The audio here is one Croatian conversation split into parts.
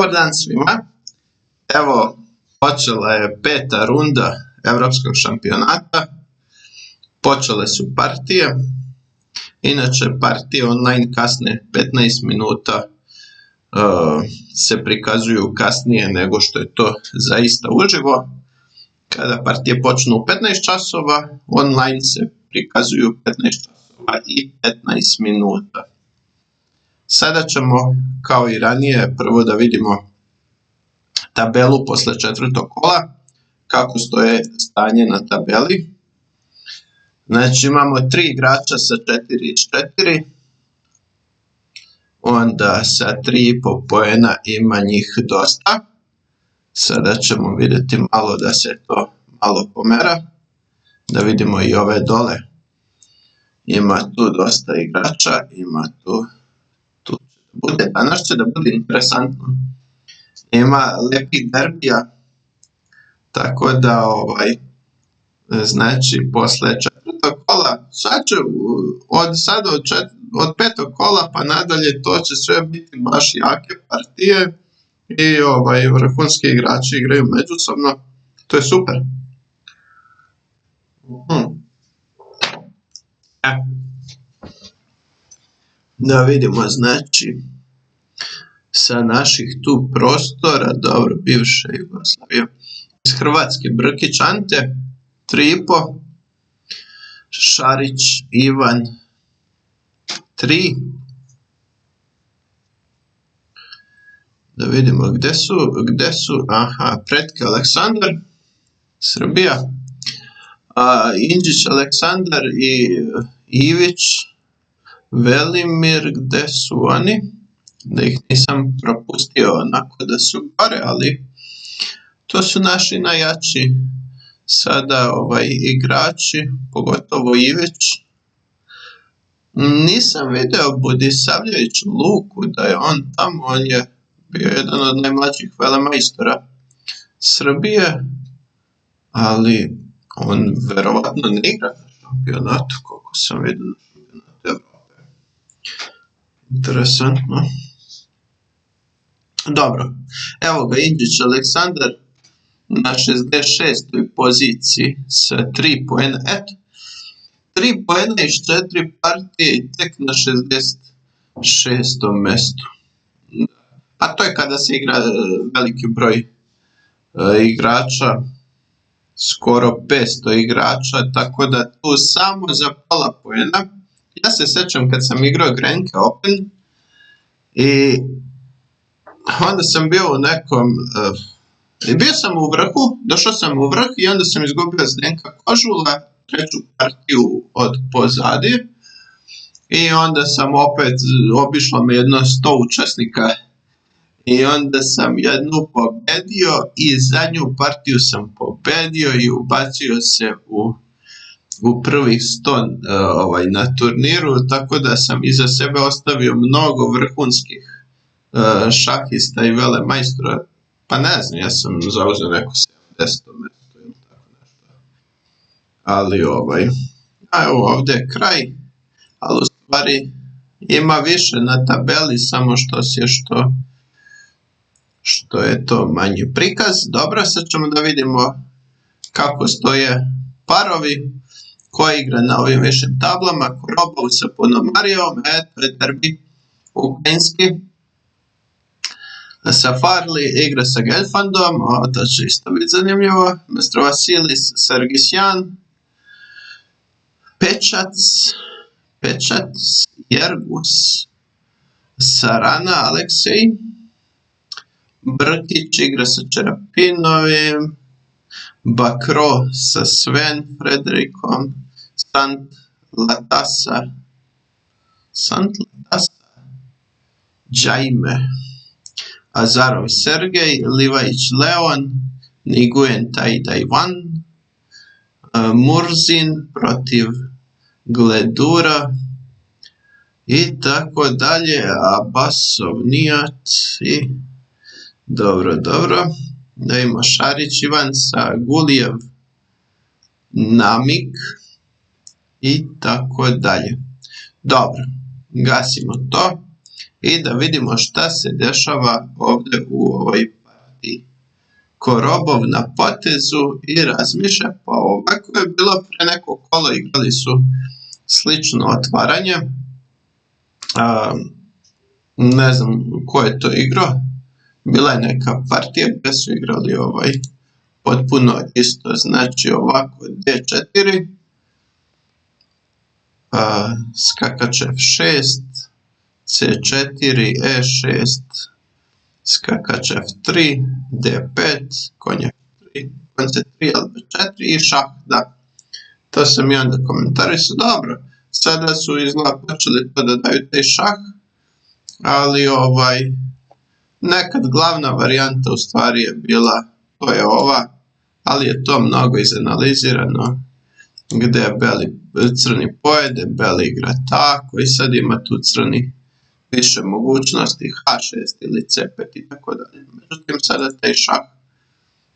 Dobar dan svima. Evo, počela je 5. runda Evropskog šampionata. Počele su partije. Inače, partije online kasne 15 minuta se prikazuju kasnije nego što je to zaista uživo. Kada partije počnu u 15 časova, online se prikazuju 15 časova i 15 minuta. Sada ćemo, kao i ranije, prvo da vidimo tabelu posle 4. kola, kako stoje stanje na tabeli. Znači imamo 3 igrača sa 4-4, onda sa 3,5 poena ima njih dosta. Sada ćemo vidjeti malo da se to malo pomera, da vidimo i ove dole. Ima tu dosta igrača, ima tu danas će da bude interesantno. Ima lepih derbija, tako da znači posle 4. kola, od 5. kola pa nadalje to će sve biti baš jake partije i vrhunski igrači igraju međusobno, to je super. Da vidimo, znači, sa naših tu prostora, dobro, bivša Jugoslavija, iz Hrvatske Brkić Ante, 3,5, Šarić Ivan, 3, da vidimo gde su, Pretke Aleksandar, Srbija, Inđić Aleksandar i Ivić Velimir, gde su oni? Da ih nisam propustio onako da su gore, ali to su naši najjači sada igrači, pogotovo Ivić. Nisam video Budisavljević Luku da je on tamo, on je bio jedan od najmlađih velemajstora Srbije, ali on verovatno ne igra na šampionatu, koliko sam vidio na šampionatu Evrope. Interesantno. Dobro, evo ga Inđić Aleksandar na 66. poziciji sa 3 poena. Eto, 3 poena iz 4 partije i tek na 66. mestu. A to je kada se igra veliki broj igrača, skoro 500 igrača, tako da tu samo za pola poena. Ja se sećam kad sam igrao Grenke Open i onda sam bio u nekom, bio sam u vrhu, došao sam u vrh i onda sam izgubio Zdenka Kožula, 3. partiju od pozadi i onda sam opet, obišlo me jedno 100 učesnika i onda sam jednu pobedio i zadnju partiju sam pobedio i ubacio se u prvih 100 na turniru, tako da sam iza sebe ostavio mnogo vrhunskih šahista i velemajstora. Pa ne znam, ja sam zauzeo neko 70. mesto ili tako nešto. Ali evo ovdje je kraj, ali u stvari ima više na tabeli, samo što je to manji prikaz. Dobro, sad ćemo da vidimo kako stoje parovi, ko igra na ovim višim tablama. Korobov sa Ponomarijom, to je derbi ukrajinski. Safarli igra sa Gelfandom, to će isto biti zanimljivo. Mestro Vasilis Sargisjan, Pečac, Jergus, Sarana Aleksej, Brkić igra sa Čerapinovim, Bakro sa Sven Frederikom, Sant Latasa, Džajme, Azarov Sergej, Livajić Leon, Nigujen Tajda Ivan, Murzin protiv Gledura i tako dalje, Abasov Nijat i dobro. Da ima Šarić Ivan sa Gulijev Namik i tako dalje. Dobro, gasimo to i da vidimo šta se dešava ovdje u ovoj partiji. Ko robov na potezu i razmišlja, pa ovako je bilo pre neko kolo, igrali su slično otvaranje. Ne znam ko je to igrao, bila je neka partija gdje su igrali potpuno isto, znači ovako D4, skakač F6, C4, E6, skakač F3, D5, konj F3, konj C3, LB4 i šah, da. To sam i onda komentarisao, dobro, sada su izgleda počeli to da daju taj šah, ali nekad glavna varijanta u stvari je bila, to je ova, ali je to mnogo izanalizirano, gdje crni pojede, beli igra tako i sad ima tu crni više mogućnosti, H6 ili C5 i tako dalje. Međutim, sada taj šah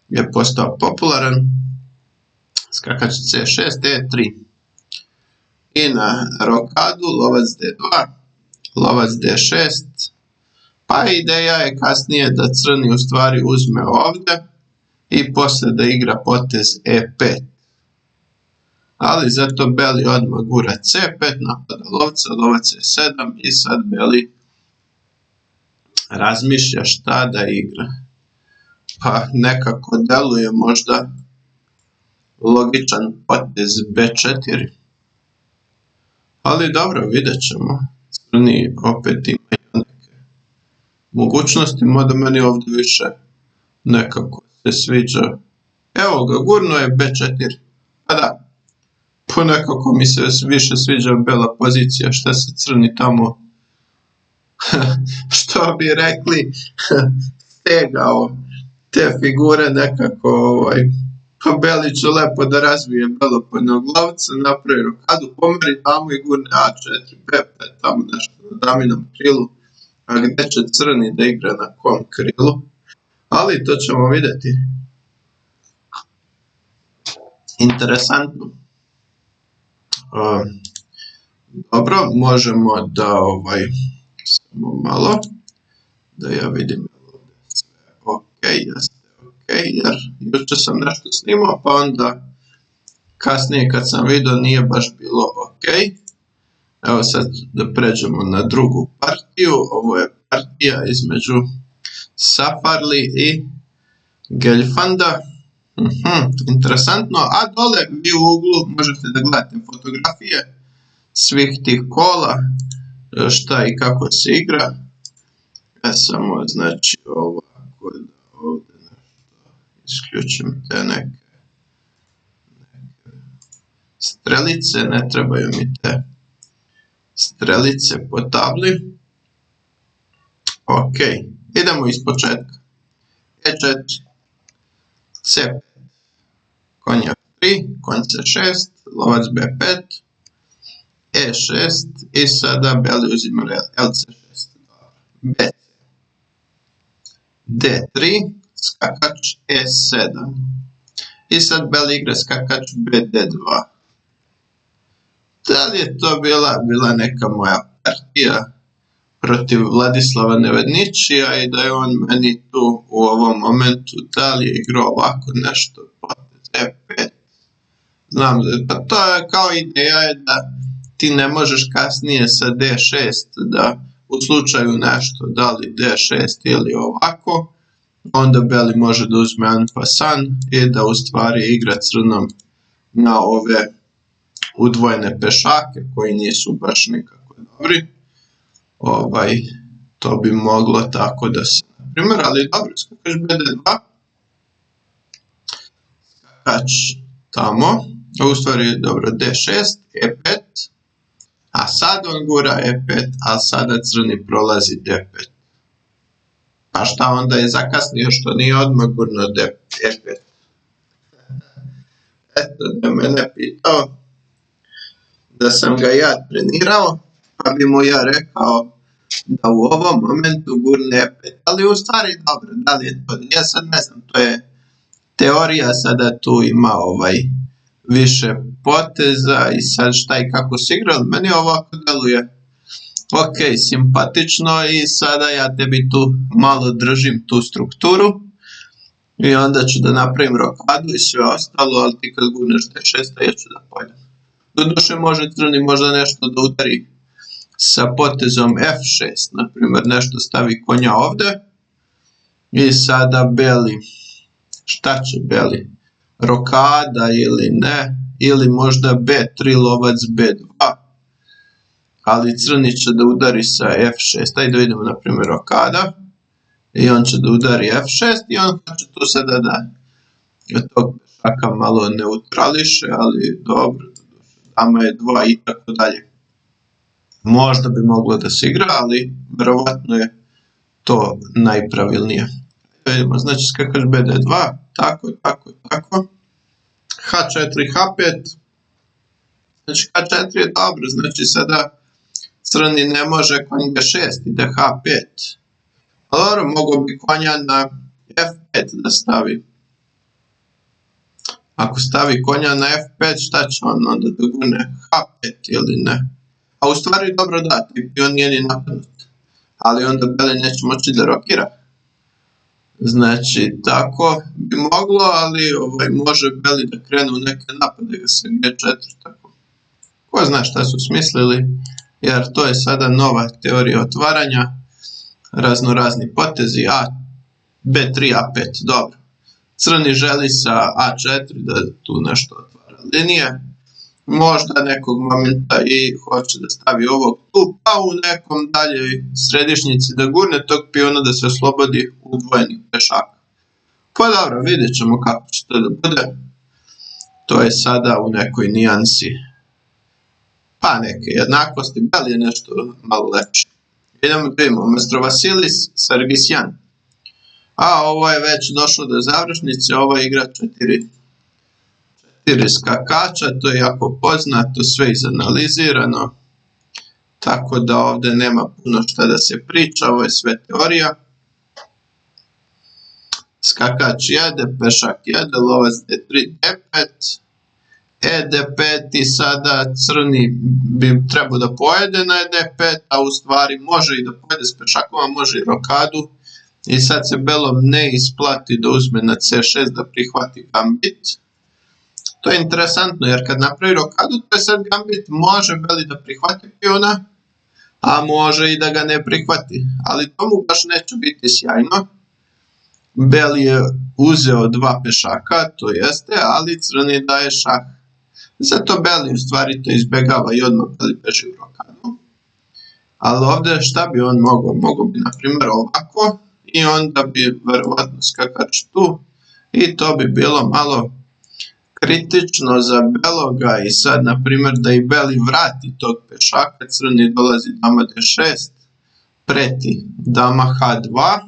je postao popularan, skakač C6, D3 i na rokadu lovac D2, lovac D6, pa ideja je kasnije da crni u stvari uzme ovdje i poslije da igra potez E5. Ali zato beli odmah gura C5, napada lovca, lovac E7 i sad beli razmišlja šta da igra. Pa nekako deluje možda logičan potez B4. Ali dobro, vidjet ćemo. Crni opet imaju neke mogućnosti, mada meni ovdje više nekako se sviđa. Evo ga, gurno je B4. Pa da, po nekako mi se više sviđa bela pozicija, šta se crni tamo, što bi rekli, stegao te figure nekako, pa beli će lepo da razvije belo ponoglavca, napravi rokadu, pomeri tamo i gurne A4, B5, tamo nešto na daminom krilu, a gdje će crni da igra na kom krilu, ali to ćemo vidjeti. Interesantno. Dobro, možemo da samo malo, da ja vidim sve ok, jeste ok, jer jučer sam nešto snimao, pa onda kasnije kad sam vidio nije baš bilo ok. Evo sad da pređemo na drugu partiju, ovo je partija između Safarli i Gelfanda. Interesantno, a dole vi u uglu možete da gledate fotografije svih tih kola, šta i kako se igra. Ja samo znači ovako da ovdje nešto isključim te neke strelice, ne trebaju mi te strelice po tabli. Ok, idemo iz početka. E4, C5, konj F3, konj C6, lovac B5, E6 i sada beli uzima LC6, BC, D3, skakač E7 i sad beli igra skakač BD2. Da li je to bila neka moja partija protiv Vladislava Nevedničija i da je on meni tu u ovom momentu da li je igrao ovako nešto potez E5. Znam, pa to je kao ideja je da ti ne možeš kasnije sa D6 da u slučaju nešto da li D6 ili ovako, onda beli može da uzme en passant i da u stvari igra crnom na ove udvojene pešake koji nisu baš nikako dobri. To bi moglo tako da se, na primjer, ali dobro, skakač BD2, skakač tamo, u stvari dobro D6, E5, a sad on gura E5, a sada crni prolazi D5. Pa šta onda je zakasnio što nije odmah gurno E5? Eto da mene pitao da sam ga ja trenirao, pa bi mu ja rekao da u ovom momentu gurne E5, ali u stvari dobro, da li je to, ja sad ne znam, to je teorija, sada tu ima više poteza i sad šta i kako se igra, meni ovako deluje Ok, simpatično i sada ja tebi tu malo držim tu strukturu i onda ću da napravim rokadu i sve ostalo, ali ti kad gurneš D6 ja ću da pojdem. Doduše može crni možda nešto da udari sa potezom F6, na primjer nešto stavi konja ovde i sada beli, šta će beli, rokada ili ne, ili možda B3 lovac B2, ali crni će da udari sa F6, ajde vidimo na primjer rokada i on će da udari F6 i on će tu sada da tog pešaka malo neutrališe, ali dobro, dama je 2 i tako dalje. Možda bi moglo da se igra, ali verovatno je to najpravilnije. Vidimo, znači skakaš BD2, tako, H4, H5, znači H4 je dobro, znači sada crni ne može konj G6, ide H5. Dobro, mogo bi konja na F5 da stavi. Ako stavi konja na F5, šta će on onda da gurne? H5 ili ne? A u stvari dobro da, pion nije ni napadnut. Ali onda beli neće moći da rokira. Znači, tako bi moglo, ali može beli da krene u neke napade sa G4, tako. Ko zna šta su smislili, jer to je sada nova teorija otvaranja, raznorazni potezi, B3, A5, dobro. Crni želi sa A4 da tu nešto otvara linije, možda nekog momenta i hoće da stavi ovog tu, pa u nekom dalje središnjici da gurne tog piona da se oslobodi udvojenih pešaka. Pa dobro, vidjet ćemo kako će to da bude. To je sada u nekoj nijansi, pa neke jednakosti, beli je nešto malo lepše. Idemo da vidimo, umjesto Vasilis, Sargisjan. A ovo je već došlo do završnice, ovo igra 4 skakača, to je jako poznato, sve izanalizirano, tako da ovdje nema puno šta da se priča, ovo je sve teorija. Skakač jede, pešak jede, lovac D3, D5, D5 i sada crni bi trebao da pojede na D5, a u stvari može i da pojede s pešakom, a može i rokadu. I sad se belom ne isplati da uzme na C6 da prihvati gambit. To je interesantno jer kad napravi rokadu, to je sad gambit, može beli da prihvati piona, a može i da ga ne prihvati. Ali to mu baš neće biti sjajno. Beli je uzeo 2 pešaka, to jeste, ali crni daje šah. Zato beli u stvari to izbjegava i odmah beli beži u rokadu. Ali ovdje šta bi on mogao? Mogao bi na primjer ovako. I onda bi verovatno skakač tu i to bi bilo malo kritično za beloga i sad na primjer da i beli vrati tog pešaka, crni dolazi dama D6, preti dama H2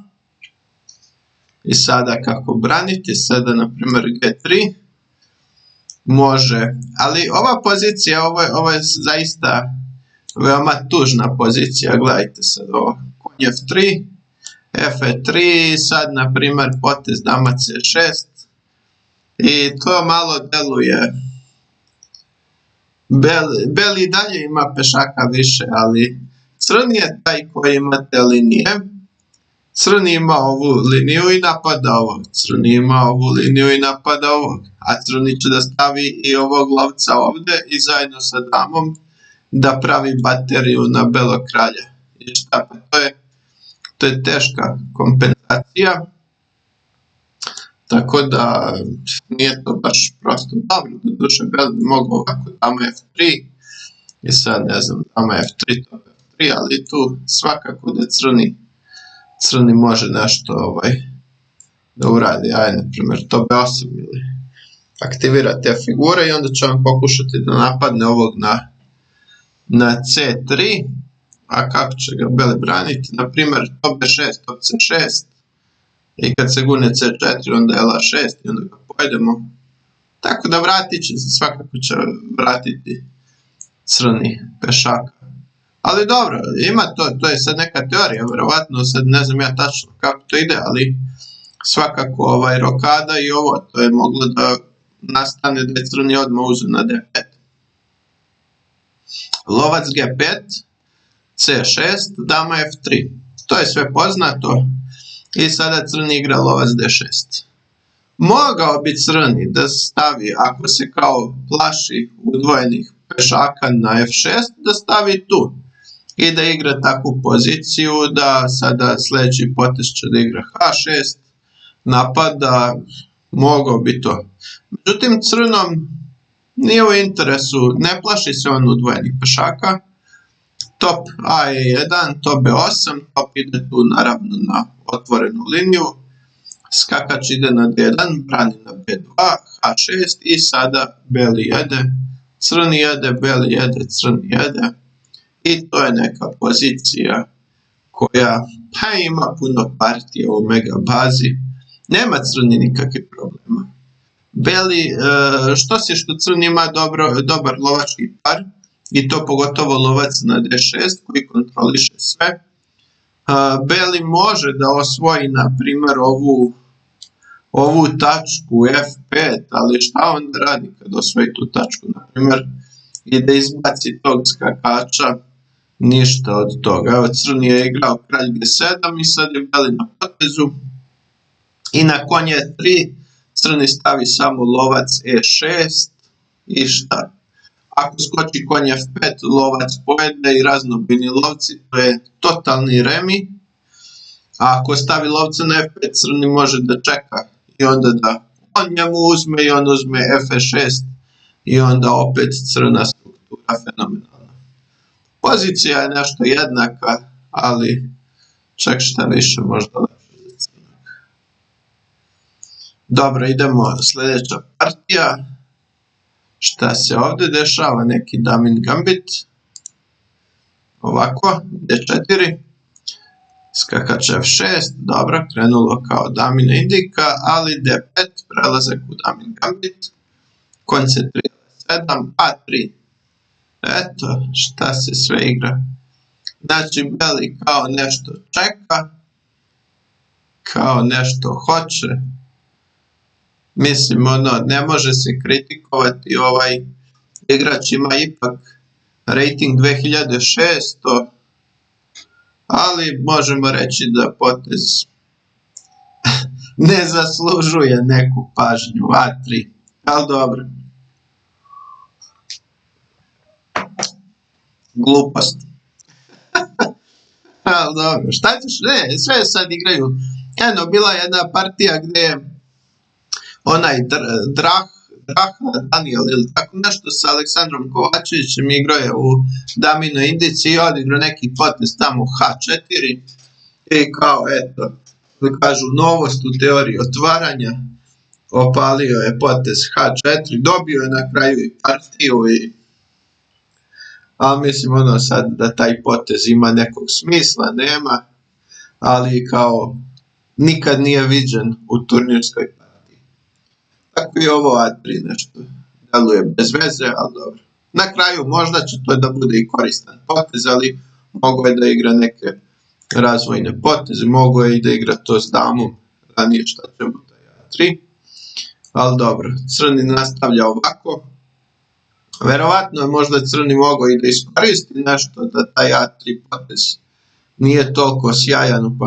i sada kako braniti, sada na primjer G3 može, ali ova pozicija, ovo je zaista veoma tužna pozicija, gledajte sad ovo, konj F3, F3, sad na primjer potez dama C6 i to malo deluje, beli dalje ima pešaka više, ali crni je taj koji ima te linije, crni ima ovu liniju i napada ovog, crni ima ovu liniju i napada ovog, a crni će da stavi i ovog lovca ovdje i zajedno sa damom da pravi bateriju na belog kralja. I šta pa to je teška kompenzacija, tako da nije to baš prosto dobro, doduše beli mogu ovako dama F3 i sad ne znam dama F3, to F3, ali tu svakako da crni može nešto da uradi, ajde na primjer to B8 ili aktivira te figure i onda će on pokušati da napadne ovog na C3. A kako će ga beli braniti? Na primjer, to B6, to C6 i kad se gurne C4 onda je LA6 i onda ga pojedemo. Tako da vratit će se, svakako će vratiti crni pešaka. Ali dobro, ima to je sad neka teorija, verovatno sad ne znam ja tačno kako to ide, ali svakako rokada i ovo, to je moglo da nastane da je crni odmah uzeo na D5. Lovac G5. C6, dama F3. To je sve poznato. I sada crni igra lovac D6. Mogao bi crni da stavi, ako se kao plaši udvojenih pešaka na F6, da stavi tu. I da igra takvu poziciju da sada sljedeći potez će da igra H6, napada, mogao bi to. Međutim, crnom nije u interesu, ne plaši se on udvojenih pešaka. Top A je 1, top B8, top ide tu naravno na otvorenu liniju. Skakač ide na D1, brani na B2, H6 i sada beli jede, crni jede, beli jede, crni jede. I to je neka pozicija koja pa ima puno partija u mega bazi. Nema crni nikakvih problema. Beli, što crni ima dobar lovački par i to pogotovo lovac na D6 koji kontroliše sve. Beli može da osvoji na primjer ovu tačku F5, ali šta on radi kad osvoji tu tačku? Na primjer, i da izbaci tog skakača, ništa od toga. Evo, crni je igrao kralj G7 i sad je beli na potezu. I na konj E3 crni stavi samo lovac E6 i šta? Ako skoči konj F5, lovac pojede i raznobini lovci, to je totalni remi. A ako stavi lovca na F5, crni može da čeka i onda da on njemu uzme i on uzme F6 i onda opet crna struktura fenomenalna. Pozicija je nešto jednaka, ali čak šta više možda lepše za crnog. Dobro, idemo sljedeća partija. Šta se ovdje dešava? Neki damin gambit. Ovako, D4. Skakač F6, dobro, krenulo kao damina indika, ali D5, prelazak u damin gambit. Konj C3, A7, A3. Eto, šta se sve igra. Znači, beli kao nešto čeka, kao nešto hoće. Mislim, ne može se kritikovati, ovaj igrač ima ipak rating 2600, ali možemo reći da potez ne zaslužuje neku pažnju. A3, ali dobro. Glupost. Ali dobro, šta ćeš? Ne, sve sad igraju. Eno, bila je jedna partija gdje je onaj Daniel ili tako nešto sa Aleksandrom Kovačevićem igrao je u daminoj indici i odigrao neki potez tamo H4 i kao eto, kažu novost u teoriji otvaranja, opalio je potez H4, dobio je na kraju i partiju ali mislim sad da taj potez ima nekog smisla, nema, ali kao nikad nije viđen u turnirskoj partiji. Tako i ovo A3 nešto deluje bez veze, ali dobro. Na kraju možda će to da bude i koristan potez, ali mogo je da igra neke razvojne poteze, mogo je i da igra to s damom, ranije šta ćemo taj A3. Ali dobro, crni nastavlja ovako. Verovatno je možda crni mogao i da iskoristi nešto da taj A3 potez nije toliko sjajan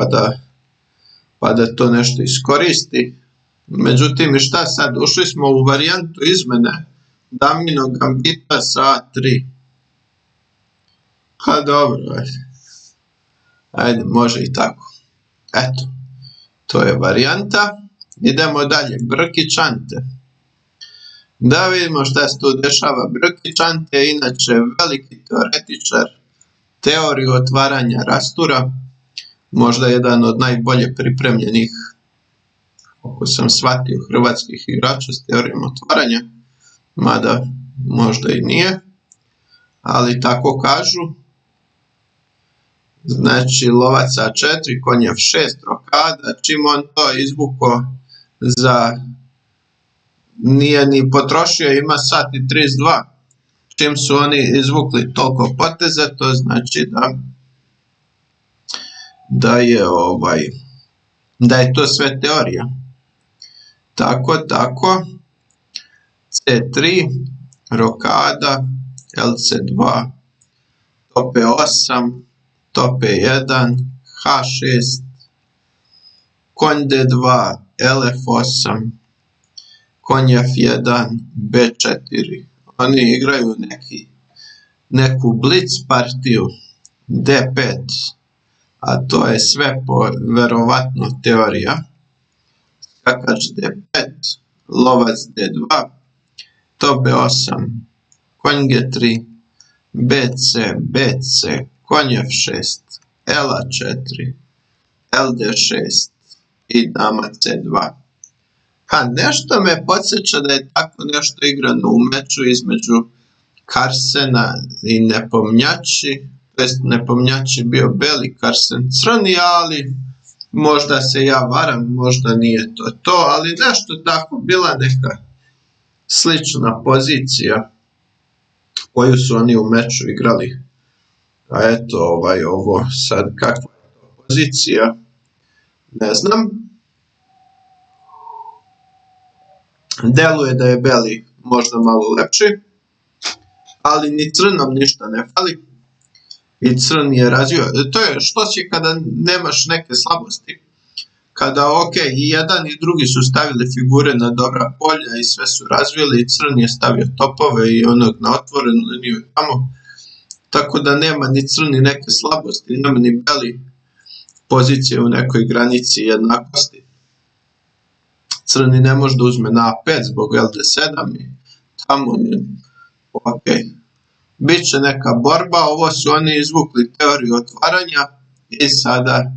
pa da to nešto iskoristi. Međutim, šta sad? Ušli smo u varijantu izmene daminog gambita sa A3. Pa dobro, ajde, može i tako. Eto, to je varijanta. Idemo dalje, Brkić Ante. Da vidimo šta se tu dešava. Brkić Ante je inače veliki teoretičar teoriju otvaranja rastura, možda jedan od najbolje pripremljenih, ako sam shvatio, hrvatskih igrača s teorijom otvaranja, mada možda i nije, ali tako kažu. Znači lovac A4, konj F6, rokada, čim on to izvukao nije ni potrošio, ima sat i 32. Čim su oni izvukli toliko poteza, to znači da je to sve teorija. Tako, C3, rokada, LC2, top E8, top E1, H6, konj D2, LF8, konj F1, B4. Oni igraju neku blitz partiju, D5, a to je sve verovatno teorija. Skakač D5, lovac D2, to B8, konj G3, BC, BC, konj F6, LA4, LD6 i dama C2. Pa nešto me podsjeća da je tako nešto igrano u meču između Carlsena i Nepomnjači, to jest Nepomnjači bio beli, Carlsen crni, ali možda se ja varam, možda nije to, ali nešto tako, bila neka slična pozicija koju su oni u meču igrali. A eto, ovo sad kakva je to pozicija, ne znam. Deluje da je beli možda malo lepši, ali ni crnom ništa ne fali. I crn je razvio. To je što će kada nemaš neke slabosti. Kada i jedan i drugi su stavili figure na dobra polja i sve su razvili, i crn je stavio topove i onog na otvorenu liniju tamo. Tako da nema ni crn ni neke slabosti, nema ni beli pozicije u nekoj granici jednakosti. Crni ne može da uzme na A5 zbog LD7 i tamo Biće neka borba, ovo su oni izvukli teoriju otvaranja i sada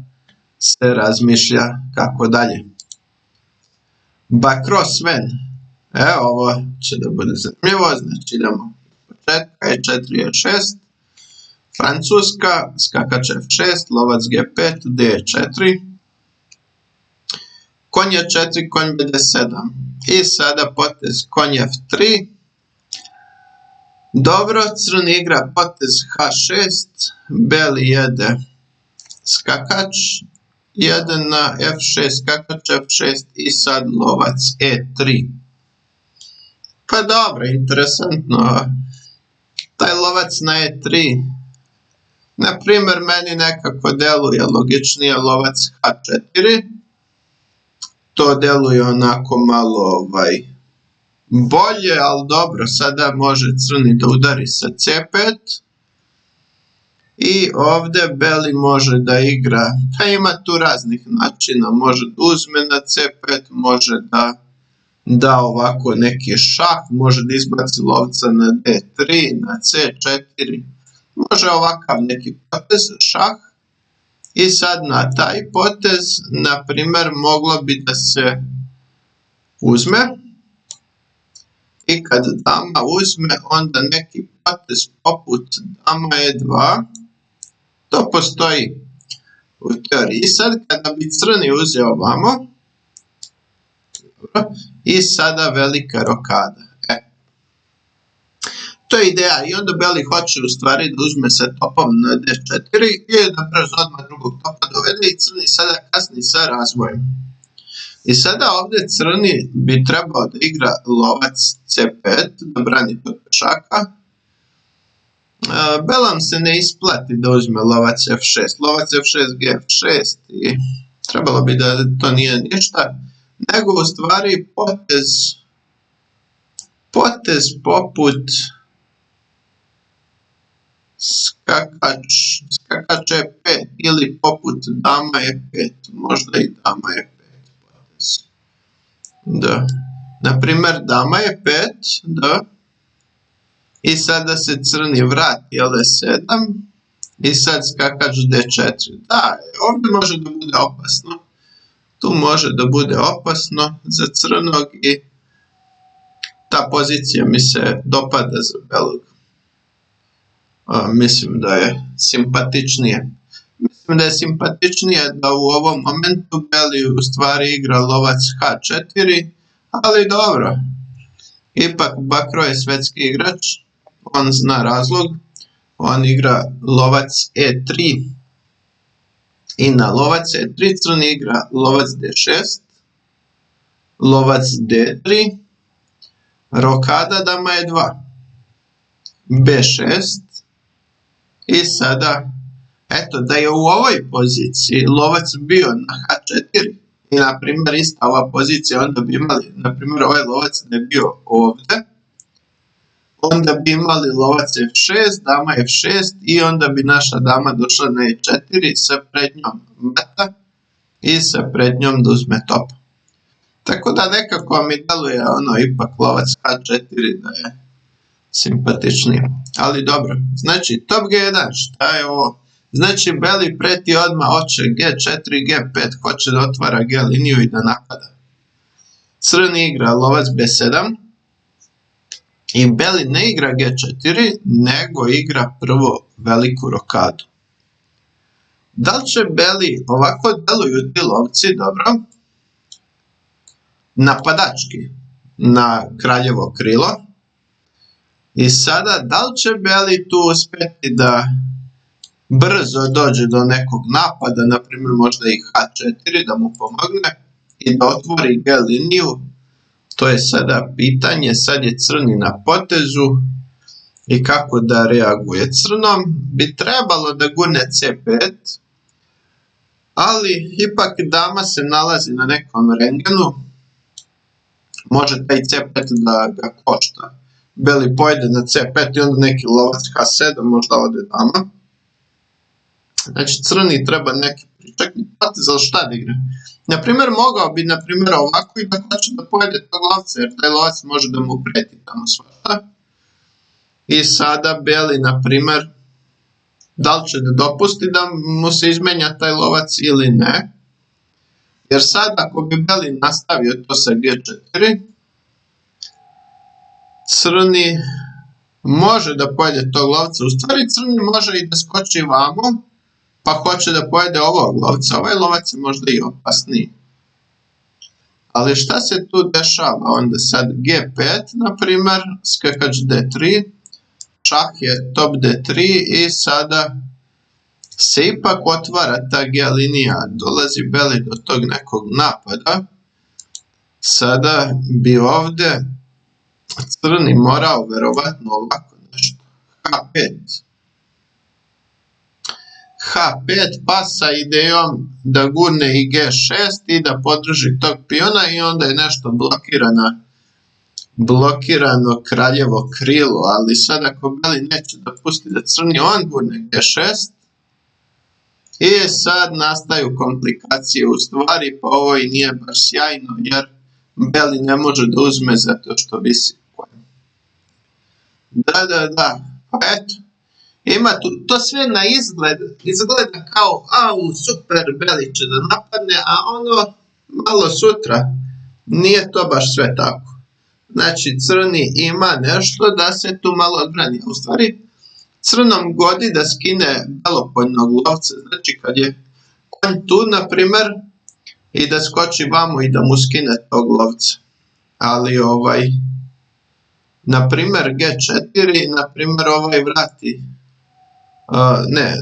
se razmišlja kako dalje. Bakro Sven, ovo će da bude zanimljivo, znači idemo početka, E4, E6, Francuska, skakač F6, lovac G5, D4, konj E4, konj BD7 i sada potez konj F3. Dobro, crni igra potez H6, beli jede skakač, jedan na F6, skakač F6 i sad lovac E3. Pa dobro, interesantno. Taj lovac na E3, na primjer, meni nekako deluje logičnije lovac H4. To deluje onako malo bolje, ali dobro, sada može crni da udari sa C5 i ovdje beli može da igra, pa ima tu raznih načina, može da uzme na C5, može da ovako neki šah, može da izbaci lovca na D3, na C4, može ovakav neki potez, šah, i sad na taj potez, na primjer, moglo bi da se uzme. I kad dama uzme, onda neki potez poput dama E2, to postoji u teoriji. I sad kada bi crni uzeo ovamo, i sada velika rokada. To je ideja i onda beli hoće u stvari da uzme sa topom na D4 i da brzo odmah drugog topa dovede i crni sada kasni sa razvojem. I sada ovdje crni bi trebao da igra lovac C5, da brani tog pešaka. Belam se ne isplati da uzme lovac F6. Lovac F6, G6 i trebalo bi da to nije ništa, nego u stvari potez poput skakač E5 ili poput dama E5, možda i dama E5 potez. Da. Naprimjer, dama E5, da. I sada se crni vrati L7 i sad skakač D4. Da, ovdje može da bude opasno. Tu može da bude opasno za crnog i ta pozicija mi se dopada za belog. Mislim da je simpatičnije. Mislim da je simpatičnije da u ovom momentu beli u stvari igra lovac H4, ali dobro. Ipak Bakro je svetski igrač, on zna razlog, on igra lovac E3 i na lovac E3 crni igra lovac D6, lovac D3, rokada dama E2, B6 i sada Eto, da je u ovoj poziciji lovac bio na H4 i, na primjer, ista ova pozicija, onda bi imali, na primjer, ovaj lovac da je bio ovdje, onda bi imali lovac F6, dama F6 i onda bi naša dama došla na E4 sa prednjom mata i sa prednjom da uzme top. Tako da nekako mi deluje ipak lovac H4 da je simpatičniji. Ali dobro, znači top G1, šta je ovo? Znači beli preti odmah hoće G4, G5, hoće da otvara G liniju i da napada. Crni igra lovac B7 i beli ne igra G4, nego igra prvo veliku rokadu. Da li će beli, ovako deluju ti lovci, dobro, napadački na kraljevo krilo. I sada, da li će beli tu uspjeti da brzo dođe do nekog napada, na primjer možda i H4 da mu pomogne i da otvori G liniju? To je sada pitanje, sad je crni na potezu i kako da reaguje. Crnom bi trebalo da gurne C5, ali ipak dama se nalazi na nekom rengenu, može taj C5 da ga košta. Beli pojede na C5 i onda neki lovac H7, možda ode dama. Znači crni treba neki pričekni potez, ali šta da igra? Naprimjer, mogao bi ovako i da hoće da pojede tog lovca, jer taj lovac može da mu preti tamo svašta. I sada beli, naprimjer, da li će da dopusti da mu se izmenja taj lovac ili ne. Jer sad ako bi beli nastavio to sa G4, crni može da pojede tog lovca. U stvari crni može i da skoči vamo, pa hoće da pojede ovog lovca. Ovaj lovac je možda i opasniji. Ali šta se tu dešava? Onda sad G5, na primjer, skakač D3, šah je top D3 i sada se ipak otvara ta G linija. Dolazi beli do tog nekog napada. Sada bi ovdje crni morao verovatno ovako nešto. H5. H5 pa sa idejom da gurne i G6 i da podrži tog piona i onda je nešto blokirano kraljevo krilo, ali sad ako beli neće da pusti da crni, on gurne G6 i sad nastaju komplikacije u stvari, pa ovo i nije baš sjajno jer beli ne može da uzme zato što visi poen. Da, pa eto. Ima to sve na izgleda kao super, beli će da napadne, a malo sutra nije to baš sve tako. Znači crni ima nešto da se tu malo odbrani. U stvari crnom godi da skine belopojnog lovca, znači kad je konj tu na primjer i da skoči vamo i da mu skine tog lovca. Ali na primjer G4, na primjer vrati.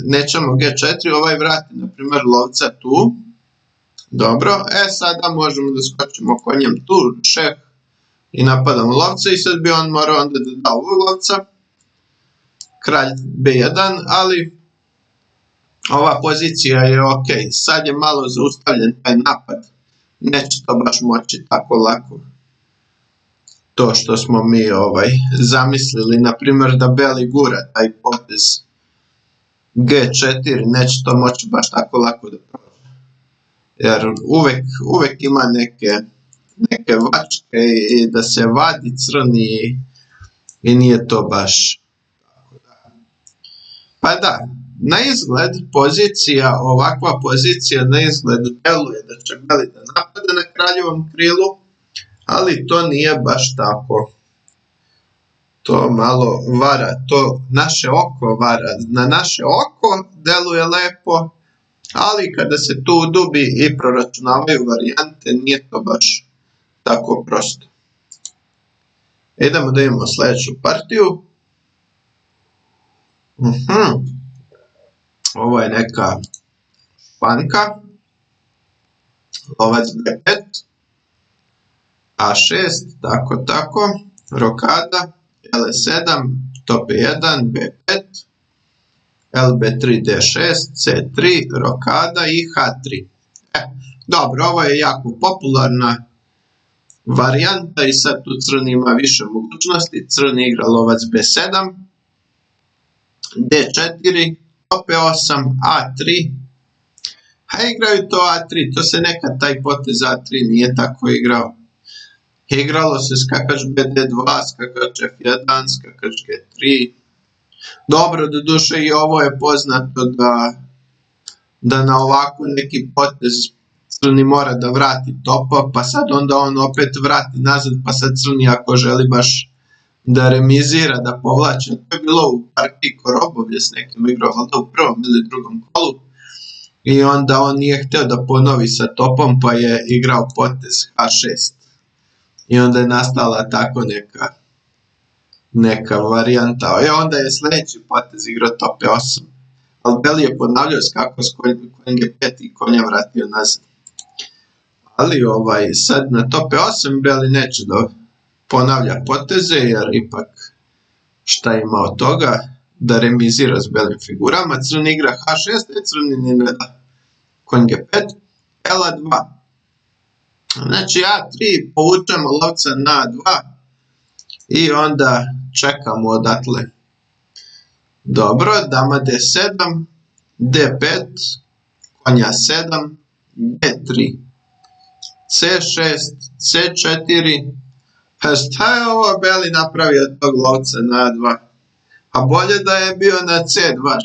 Nećemo G4, vrati na primjer lovca tu. Dobro, sada možemo da skočimo konjem tu, šeh i napadamo lovca i sad bi on morao onda da da ovog lovca. Kralj B1, ali ova pozicija je ok. Sad je malo zaustavljen taj napad. Neće to baš moći tako lako. To što smo mi zamislili, na primjer da beli gura taj potez G4, neće to moći baš tako lako da prođe. Jer uvek ima neke vačke i da se vadi crni i nije to baš tako da. Pa da, na izgled ovakva pozicija na izgled deluje da će beli da napada na kraljevom krilu, ali to nije baš tako. To malo vara, to naše oko vara. Na naše oko deluje lepo, ali kada se tu udubi i proračunavaju varijante, nije to baš tako prosto. Idemo da imamo sljedeću partiju. Ovo je neka španka. Lovac B5. A6, tako. Rokada. L7, top 1, B5. LB3, D6, C3, rokada i H3. Dobro, ovo je jako popularna varijanta i sad tu crni ima više mogućnosti. Crni igra lovac B7, D4, top E8, A3. A igraju to A3, to se nekad taj potez A3 nije tako igrao. Igralo se skakač BD2, skakač F1, skakač G3. Dobro, doduše i ovo je poznato da na ovako neki potez crni mora da vrati topa, pa sad onda on opet vrati nazad, pa sad crni ako želi baš da remizira, da povlače. To je bilo u partiji Korobovlje s nekim igrao, valjda u prvom ili drugom kolu. I onda on nije htio da ponovi sa topom, pa je igrao potez H6. I onda je nastala tako neka varijanta. I onda je sljedeći potez igrao top E8. Ali beli je ponavljao skako s konjem G5 i konja vratio nazad. Ali sad na top E8 beli neće da ponavlja poteze, jer ipak šta ima od toga da remizira s belim figurama. Crni igra H6, crni ne da konj G5, LA2. Znači A3, povučemo lovca na A2 i onda čekamo odatle. Dobro, dama D7, D5, konja 7, G3, C6, C4. Pa šta je ovo beli napravio od tog lovca na A2? A bolje da je bio na C2,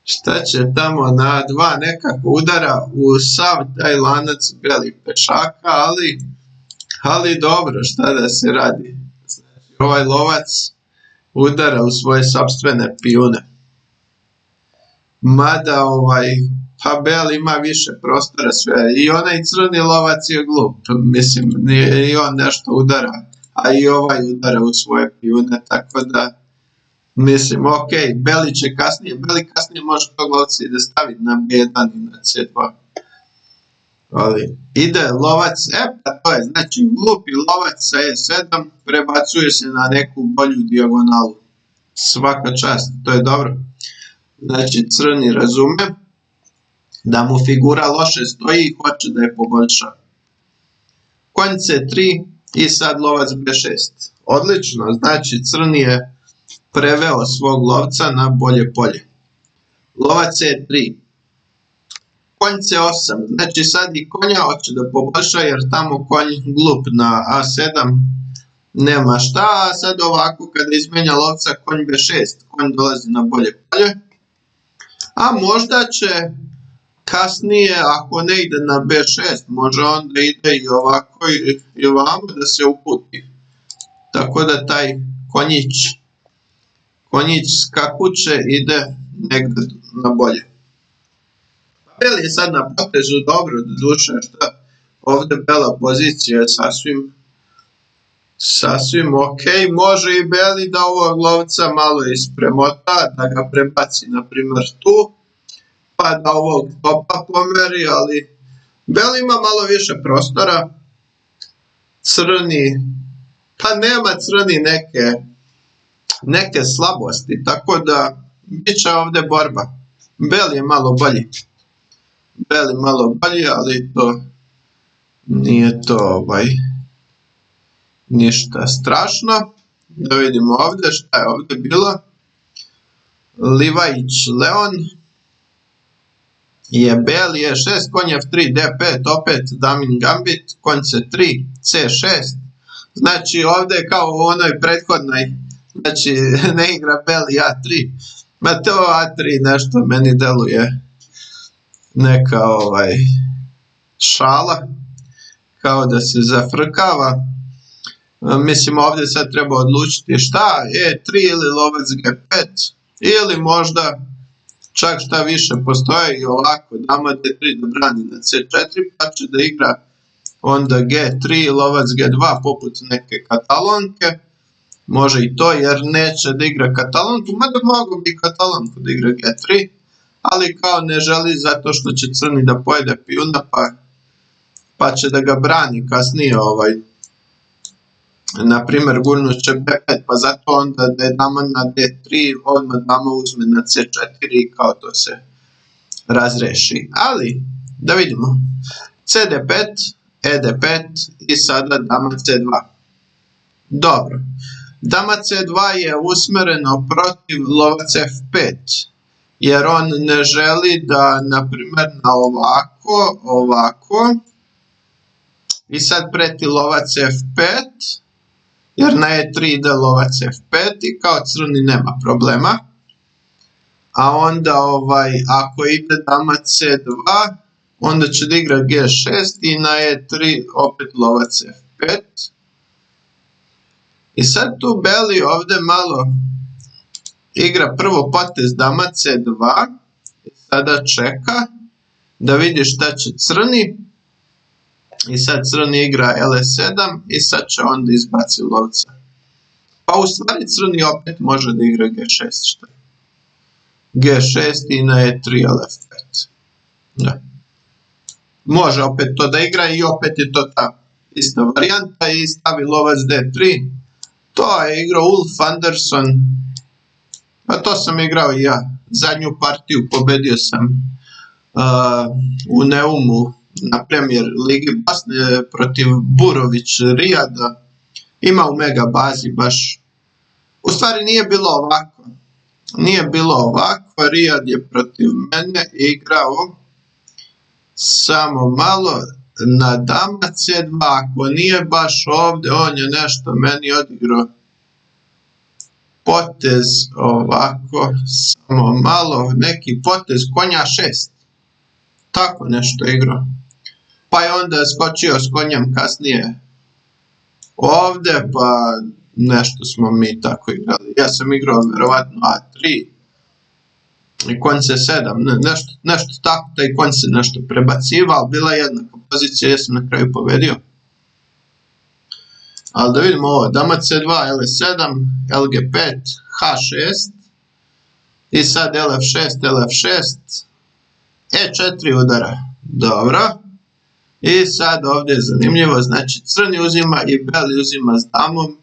šta će tamo na A2, nekako udara u sav taj lanac belih pešaka, ali dobro, šta da se radi. Znači, ovaj lovac udara u svoje sopstvene pijune. Mada pa bel ima više prostora sve, i onaj crni lovac je glup, mislim, i on nešto udara, a i ovaj udara u svoje pijune, tako da, mislim, ok, beli kasnije može tog lovca i da stavi na B1 i na C2. Ali ide lovac, pa to je, znači glupi lovac sa E7 prebacuje se na neku bolju dijagonalu. Svaka čast, to je dobro. Znači crni razume da mu figura loše stoji i hoće da je poboljša. Konj C3 i sad lovac B6. Odlično, znači crni je preveo svog lovca na bolje polje. Lovac C3. Konj C8, znači sad i konja hoće da poboljša jer tamo konj glup na A7 nema šta, a sad ovako kada izmenja lovca konj B6, konj dolazi na bolje polje. A možda će kasnije, ako ne ide na B6, može onda ide i ovako i ovamo da se uputi. Tako da taj konjić skakuće ide negdje na bolje. Beli je sad na potezu, dobro, doduše šta, ovdje bela pozicija je sasvim ok, može i beli da ovog lovca malo ispremota, da ga prebaci na primjer tu, pa da ovog topa pomeri, ali beli ima malo više prostora, crni, pa nema crni neke slabosti, tako da bit će ovdje borba. Beli je malo bolji. Ali to nije to ništa strašno. Da vidimo ovdje šta je ovdje bilo. Livajić Leon je beli E6, konj F3, D5, opet damin gambit, konj C3, C6. Znači ovdje je kao u onoj prethodnoj, znači ne igra beli A3. Ma to A3 nešto meni deluje neka šala, kao da se zafrkava. Mislim ovdje sad treba odlučiti šta, E3 ili lovac G5, ili možda čak šta više postoji i ovako, dama D3 da brani na C4, pa će da igra onda G3, lovac G2 poput neke katalonke, može i to jer neće da igra katalonku, mada mogu bi katalonku da igra G3, ali kao ne želi zato što će crni da pojede pijuna, pa će da ga brani kasnije na primjer gurnut će B5, pa zato onda da je dama na D3, odmah dama uzme na C4 i kao to se razreši. Ali, da vidimo, CD5, ED5 i sada dama C2. Dobro, dama C2 je usmjereno protiv lovac F5, jer on ne želi da, na primjer, na ovako, i sad preti lovac F5, jer na E3 ide lovac F5 i kao crni nema problema. A onda ako ide dama C2, onda će da igra G6 i na E3 opet lovac F5. I sad tu beli ovdje malo igra prvo potez dama C2 i sada čeka da vidi šta će crni. I sad crni igra L7 i sad će onda izbaci lovca. Pa u stvari crni opet može da igra G6. Šta? G6 i na E3 L5. Da. Može opet to da igra i opet je to ta ista varijanta i stavi lovac D3. To je igrao Ulf Andersson. Pa to sam igrao i ja. Zadnju partiju pobedio sam u Neumu na Premier Ligi Bosne protiv Burović Rijada. Ima u mega bazi baš. U stvari nije bilo ovako. Nije bilo ovako. Rijad je protiv mene igrao samo malo na dama C2. Ako nije baš ovdje, on je nešto meni odigrao potez ovako, samo malo, neki potez konja 6. Tako nešto igrao. Pa je onda skočio s konjem kasnije ovdje, pa nešto smo mi tako igrali. Ja sam igrao vjerovatno A3 i konj C7, nešto tako, taj konj se nešto prebacivao, bila jednaka pozicija, ja sam na kraju pobedio. Ali da vidimo ovo, dama C2, L7, LG5, H6 i sad LF6, LF6, E4 udara, dobro. I sad ovdje je zanimljivo, znači crni uzima i beli uzima s damom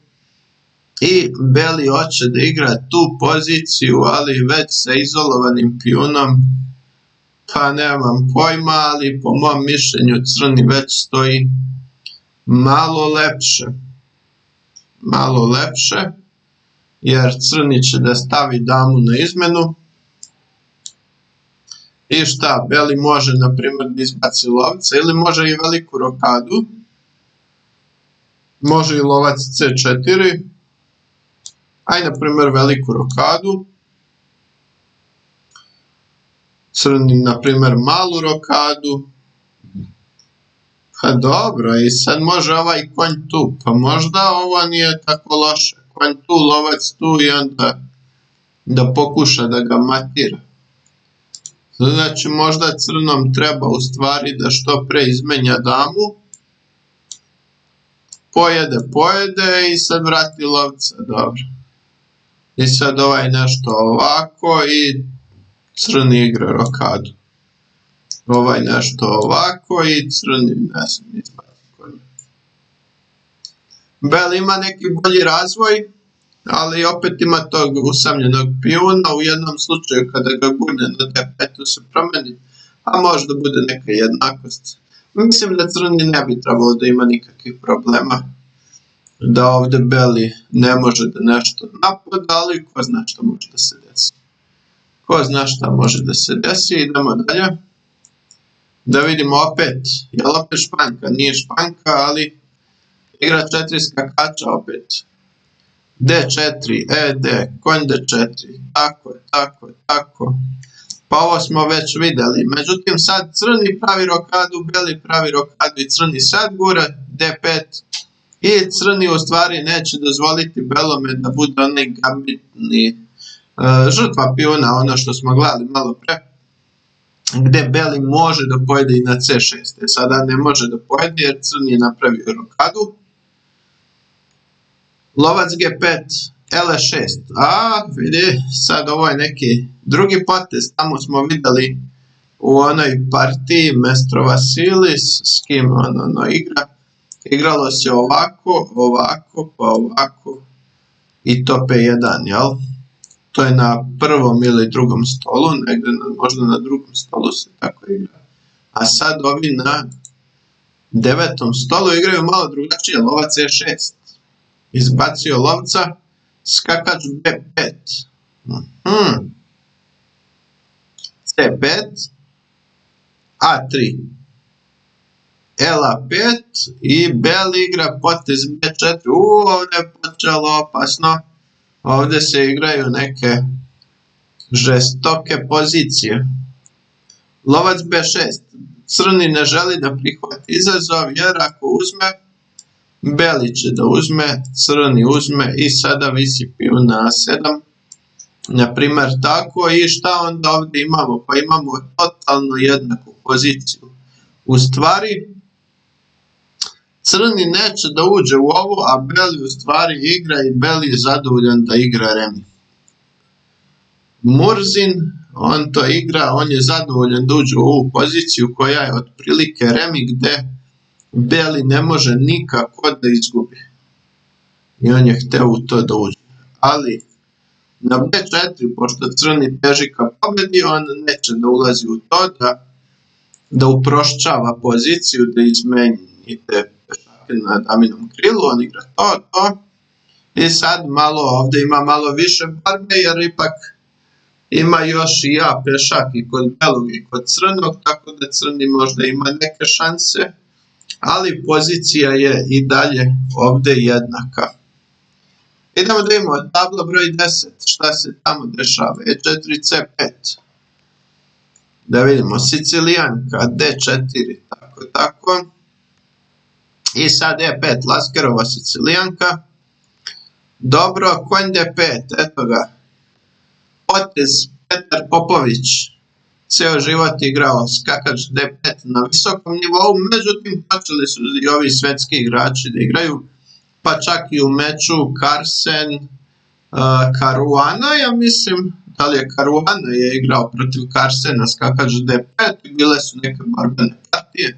i beli hoće da igra tu poziciju, ali već sa izolovanim pijunom, pa nemam pojma, ali po mom mišljenju crni već stoji malo lepše, jer crni će da stavi damu na izmenu. I šta, beli može na primjer da izbaci lovca ili može i veliku rokadu. Može i lovac C4. Aj na primjer veliku rokadu. Crni na primjer malu rokadu. Pa dobro, i sad može ovaj konj tu, pa možda ovo nije tako loše. Konj tu, lovac tu i onda da pokuša da ga matira. Znači možda crnom treba u stvari da što pre izmenja damu. Pojede i sad vrati lovca, dobro. I sad ovaj nešto ovako i crni igra rokadu. Ovaj nešto ovako i crni ne znam izbaci konja. Bel ima neki bolji razvoj, ali opet ima tog usamljenog pijuna. U jednom slučaju kada ga gurne na D5 se promeni, a možda bude neka jednakost. Mislim da crni ne bi trebalo da ima nikakvih problema. Da ovdje beli ne može da nešto napada, ali ko zna šta može da se desi. Ko zna šta može da se desi, idemo dalje. Da vidimo opet, je li opet španka? Nije španka, ali igra 4 skakača opet. D4, ED, konj D4, tako. Pa ovo smo već vidjeli. Međutim sad crni pravi rokadu, beli pravi rokadu i crni sad gura D5. I crni u stvari neće dozvoliti belome da bude onaj gambitni žrtva pijuna, ono što smo gledali malo pre. Gdje beli može da pojede i na C6. Sada ne može da pojede jer crni je napravio rokadu. Lovac G5, L6. A, vidi, sad ovo je neki drugi potez. Tamo smo vidjeli u onoj partiji Mestro Vasilis, s kim ono igra. Igralo se ovako, ovako, pa ovako i to P1, jel? To je na prvom ili drugom stolu, negdje možda na drugom stolu se tako igra. A sad ovi na 9. stolu igraju malo drugačije, lovac E6. Izbacio lovca, skakač B5. C5, A3. L5 i bel igra potez B4. Ovdje je počelo opasno. Ovdje se igraju neke žestoke pozicije. Lovac B6. Crni ne želi da prihvati izazov jer ako uzme, beli će da uzme, crni uzme i sada visi pijun na A7. Naprimer tako, i šta onda ovdje imamo? Pa imamo totalno jednaku poziciju. U stvari, crni neće da uđe u ovo, a beli u stvari igra i beli je zadovoljan da igra remi. Murzin, on to igra, on je zadovoljan da uđe u ovu poziciju koja je otprilike remi gdje beli ne može nikako da izgubi. I on je hteo u to da uđe. Ali na B4, pošto crni teži ka pobedi, on neće da ulazi u to, da uprošćava poziciju, da izmeni te pešake na daminom krilu, on igra to. I sad malo ovdje ima malo više barbe, jer ipak ima još i A pešak i kod belog i kod crnog, tako da crni možda ima neke šanse, ali pozicija je i dalje ovdje jednaka. Idemo da imamo tabla broj 10, šta se tamo dešava, E4, C5. Da vidimo, Sicilijanka, D4, tako. I sad E5, Laskerova Sicilijanka. Dobro, konj D5, eto ga. Potez Petar Popović, ceo život igrao skakač D5 na visokom nivou, međutim počeli su i ovi svetski igrači da igraju, pa čak i u meču Carlsen, Caruana, ja mislim, da li je Caruana je igrao protiv Carlsena skakač D5, bile su neke borbene partije,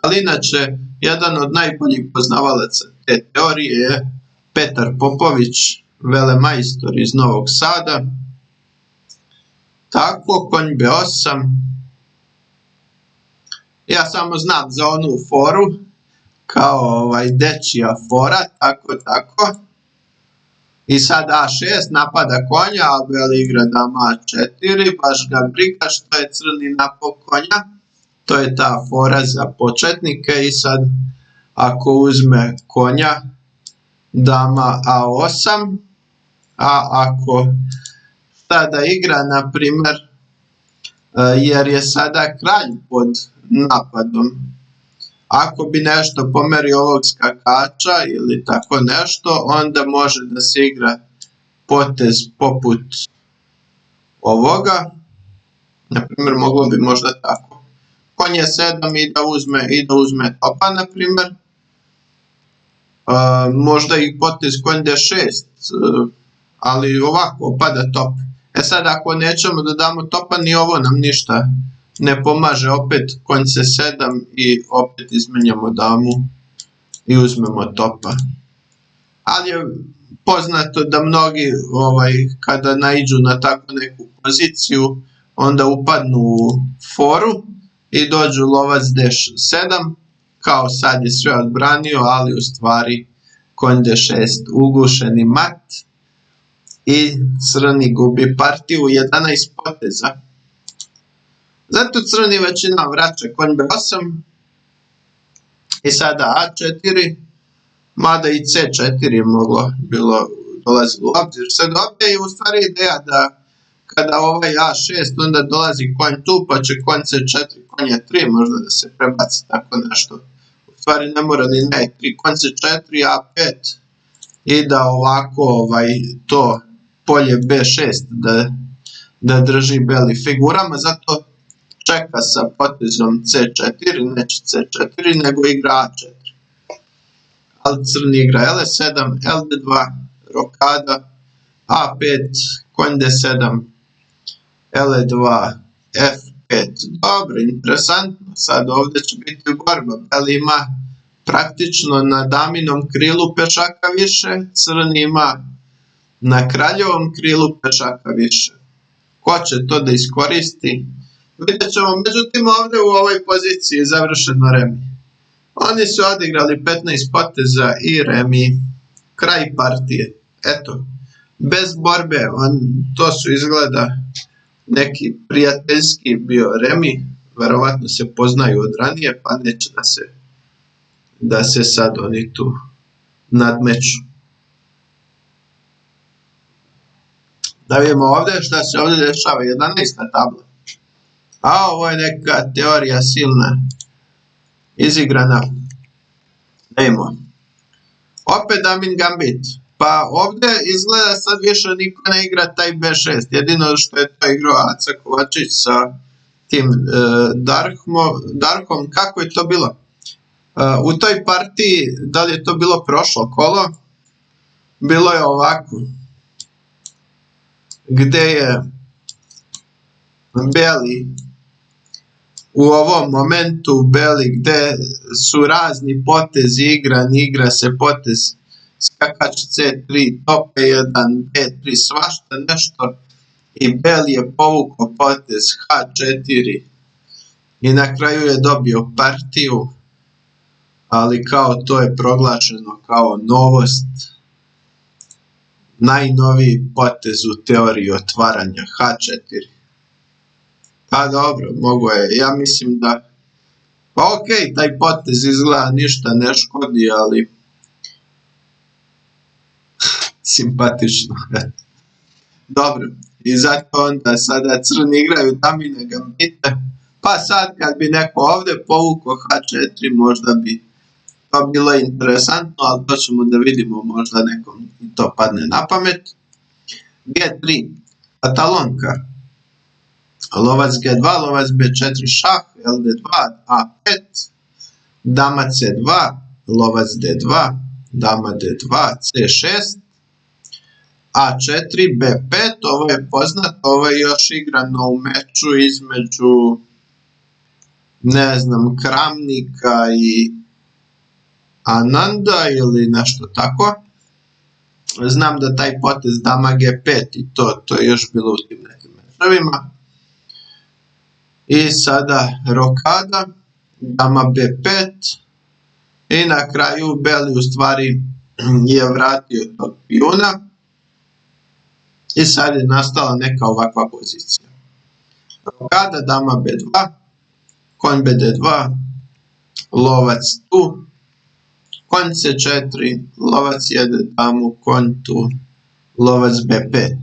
ali inače jedan od najboljih poznavalaca te teorije je Petar Popović, velemajstor iz Novog Sada. Tako, konj B8. Ja samo znam za onu foru, kao dečija fora, tako. I sad A6 napada konja, a beli igra dama A4, baš ga briga što je crni napao konja. To je ta fora za početnike i sad ako uzme konja, dama A8, a ako da igra, na primjer, jer je sada kralj pod napadom. Ako bi nešto pomerio ovog skakača ili tako nešto, onda može da se igra potez poput ovoga. Na primjer, moglo bi možda tako. Konj je 7 i da uzme topa, na primjer. Možda i potez konj D6, ali ovako pada top. E sad ako nećemo da damo topa, ni ovo nam ništa ne pomaže, opet konj C7 i opet izmenjamo damu i uzmemo topa. Ali je poznato da mnogi kada naiđu na tako neku poziciju, onda upadnu u foru i dođu lovac D7, kao sad je sve odbranio, ali u stvari konj D6 ugušeni mat. I crni gubi partiju 11 poteza. Zato crni većina vraća konj B8. I sada A4. Mada i C4 je bilo dolazilo u obzir. Sad ovdje je u stvari ideja da kada ovaj A6 onda dolazi konj tu, pa će konj C4, konj E3 možda da se prebaci tako nešto. U stvari ne mora ni na E3, konj C4, A5 i da ovako to polje B6 da drži beli figurama, zato čeka sa potezom C4, neće C4, nego igra A4. Ali crni igra L7, LD2, rokada, A5, konj D7, L2, F5. Dobro, interesantno, sad ovdje će biti borba, beli ima praktično na daminom krilu pešaka više, crni ima na kraljevom krilu pešaka više. Ko će to da iskoristi? Vidjet ćemo, međutim ovdje u ovoj poziciji je završeno remi. Oni su odigrali 15 poteza i remi. Kraj partije. Eto, bez borbe, to su izgleda neki prijateljski bio remi. Verovatno se poznaju od ranije, pa neće da se sad oni tu nadmeću. Da vidimo ovdje šta se ovdje dešava, 11. tabla. A ovo je neka teorija silna, izigrana. Nemo. Opet damin gambit. Pa ovdje izgleda sad više niko ne igra taj B6. Jedino što je to igrao Aca Kovačić sa tim Darkom. Kako je to bilo? U toj partiji, da li je to bilo prošlo kolo? Bilo je ovako. Gde je Beli u ovom momentu gde su razni potezi igra se potez skakač C3, top E1, B3, svašta nešto i Beli je povukao potez H4 i na kraju je dobio partiju, ali kao to je proglašeno kao novost, najnoviji potez u teoriji otvaranja H4. Pa dobro, mogo je, ja mislim da, pa ok, taj potez izgleda ništa ne škodi, ali simpatično. Dobro, i zato onda sada crni igraju damine gambite, pa sad kad bi neko ovdje povukao H4, možda bi to bilo interesantno, ali to ćemo da vidimo, možda nekom i to padne na pamet. G3, katalonka. Lovac G2, lovac B4 šah, LD2, A5, dama C2, lovac D2, dama D2, C6, A4, B5, ovo je poznato, ovo je još igrano u meču između, ne znam, Kramnika i Ananda ili nešto tako. Znam da taj potez dama G5 i to je još bilo u tim nekim mečevima. I sada rokada, dama B5 i na kraju Beli u stvari je vratio tog pijuna i sad je nastala neka ovakva pozicija. Rokada, dama B2, konj BD2, lovac tu, konj C4, lovac jede damu, konj tu, lovac B5,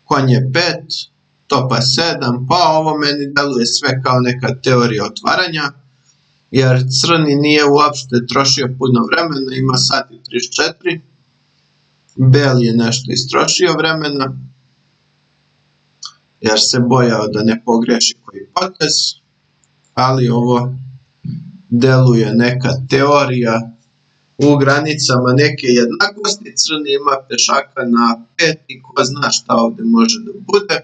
konj je 5, topa 7, pa ovo meni deluje sve kao neka teorija otvaranja, jer crni nije uopšte trošio puno vremena, ima sat i 34, Beli je nešto istrošio vremena, jer se bojao da ne pogreši koji potez, ali ovo deluje neka teorija u granicama neke jednakosti, crni ima pešaka na 5 i ko zna šta ovdje može da bude,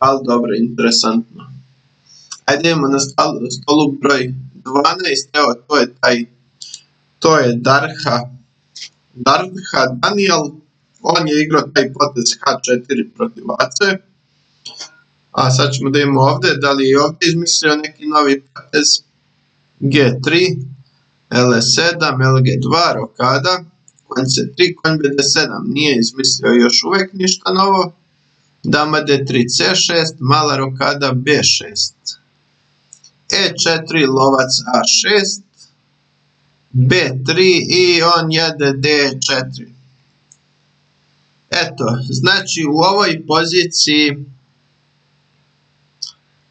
ali dobro, interesantno. Ajde idemo na stolu broj 12, evo to je Darha Daniel, on je igrao taj potez H4 protiv Ace, a sad ćemo da imamo ovdje, da li je ovdje izmislio neki novi potez, G3, L7, LG2, rokada, konj C3, konj BD7, nije izmislio još uvijek ništa novo, dama D3, C6, mala rokada B6, E4, lovac A6, B3 i on jede D4. Eto, znači u ovoj poziciji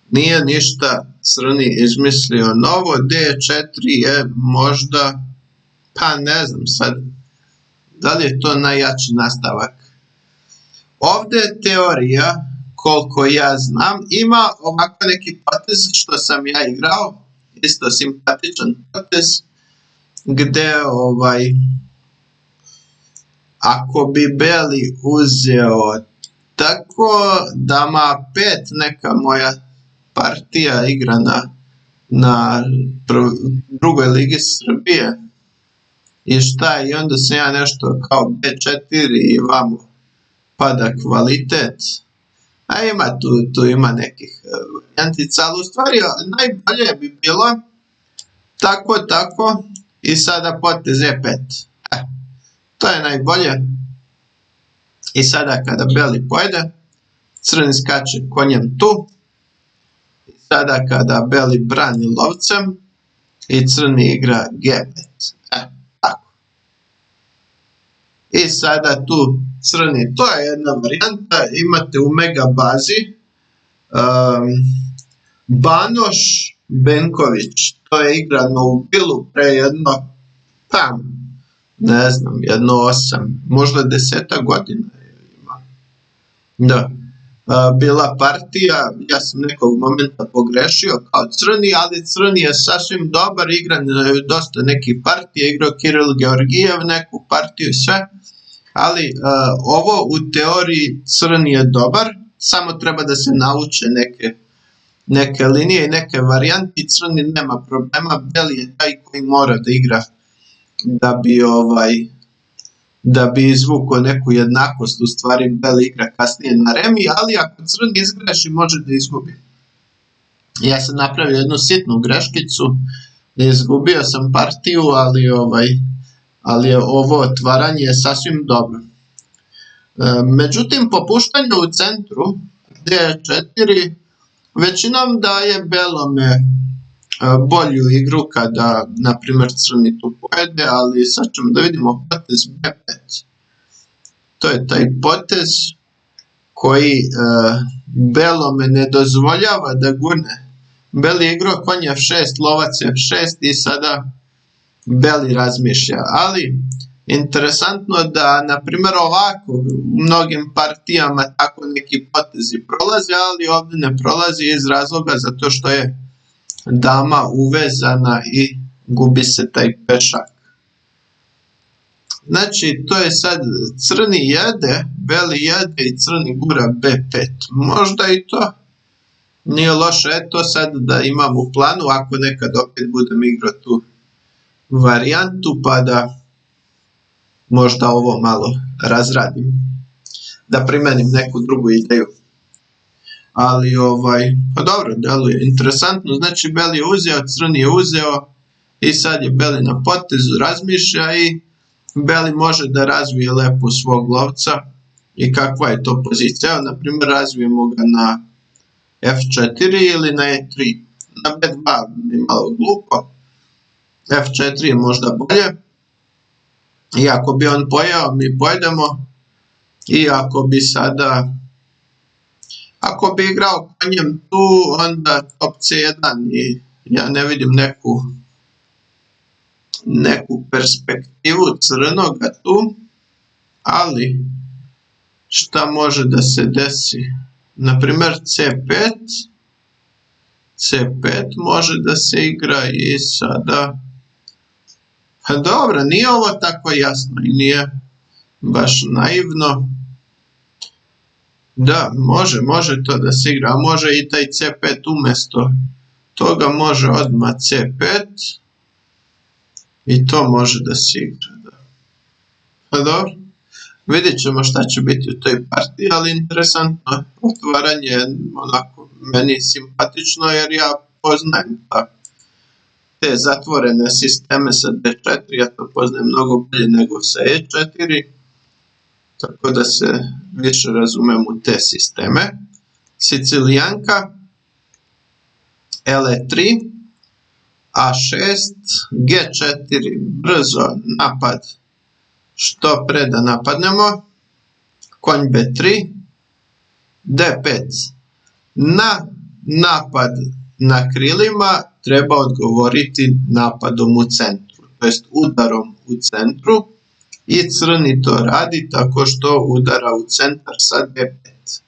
nije ništa crni izmislio novo, D4 je možda, pa ne znam sad, da li je to najjači nastavak. Ovdje je teorija, koliko ja znam, ima ovako neki potez što sam ja igrao, isto simpatičan potez, gde ako bi Beli uzeo tako, dama 5, neka moja partija igrana na drugoj ligi Srbije i šta, i onda sam ja nešto kao B4 i vamo pada kvalitet, a ima tu ima nekih varijantica, ali u stvari najbolje bi bilo tako i sada potez E5. To je najbolje. I sada kada beli pojede, crni skače konjem tu. I sada kada beli brani lovcem i crni igra G5. Tako. I sada tu crni, to je jedna varijanta, imate u mega bazi Banoš Benković, to je igrano u Bilu pre jedno, ne znam, jedno 8, možda 10 godina ima. Da. Bila partija, ja sam nekog momenta pogrešio kao crni, ali crni je sasvim dobar, igran dosta nekih partija, igrao Kiril Georgijev neku partiju i sve, ali ovo u teoriji crni je dobar, samo treba da se nauče neke linije i neke varijante i crni nema problema, beli je taj koji mora da igra da bi izvukao neku jednakost, u stvari beli igra kasnije na remi, ali ako crni izgreši može da izgubi. Ja sam napravio jednu sitnu greškicu, izgubio sam partiju, ali je ovo otvaranje sasvim dobro. Međutim, popuštanje u centru D4 većinom daje belome bolju igru kada, na primjer, crni tu pojede, ali sad ćemo da vidimo potez B5. To je taj potez koji belome ne dozvoljava da gurne. Beli igrao konj F6, lovac F6 i sada beli razmišlja, ali interesantno da, na primjer, ovako u mnogim partijama tako neki potezi prolaze, ali ovdje ne prolazi iz razloga zato što je dama uvezana i gubi se taj pešak. Znači, to je sad crni jede, beli jede i crni gura B5. Možda i to nije loše, eto sad da imam u planu, ako nekad opet budem igrao tu varijantu, pa da možda ovo malo razradim, da primenim neku drugu ideju. Ali pa dobro, deluje interesantno, znači beli je uzeo, crni je uzeo i sad je beli na potezu, razmišlja i beli može da razvije lepo svog lovca. I kakva je to pozicija? Evo, na primjer, razvijemo ga na F4 ili na E3. Na B2 je malo glupo, F4 je možda bolje. I ako bi on pojeo, mi pojedemo. I ako bi sada, ako bi igrao konjem tu, onda top C1 i ja ne vidim neku perspektivu crnoga tu, ali šta može da se desi? Naprimjer C5 može da se igra i sada, pa dobro, nije ovo tako jasno i nije baš naivno. Da, može to da se igra, a može i taj C5 umjesto toga, može odmah C5 i to može da se igra. Da. Pa dobro, vidjet ćemo šta će biti u toj partiji, ali interesantno otvaranje, onako meni simpatično jer ja poznajem te zatvorene sisteme sa D4, ja to poznajem mnogo bolje nego sa E4, tako da se više razumem u te sisteme. Sicilijanka, L3, A6, G4, brzo napad, što pre da napadnemo, konj B3, D5. Na napad na krilima treba odgovoriti napadom u centru, to jest udarom u centru, i crni to radi tako što udara u centar sa G5.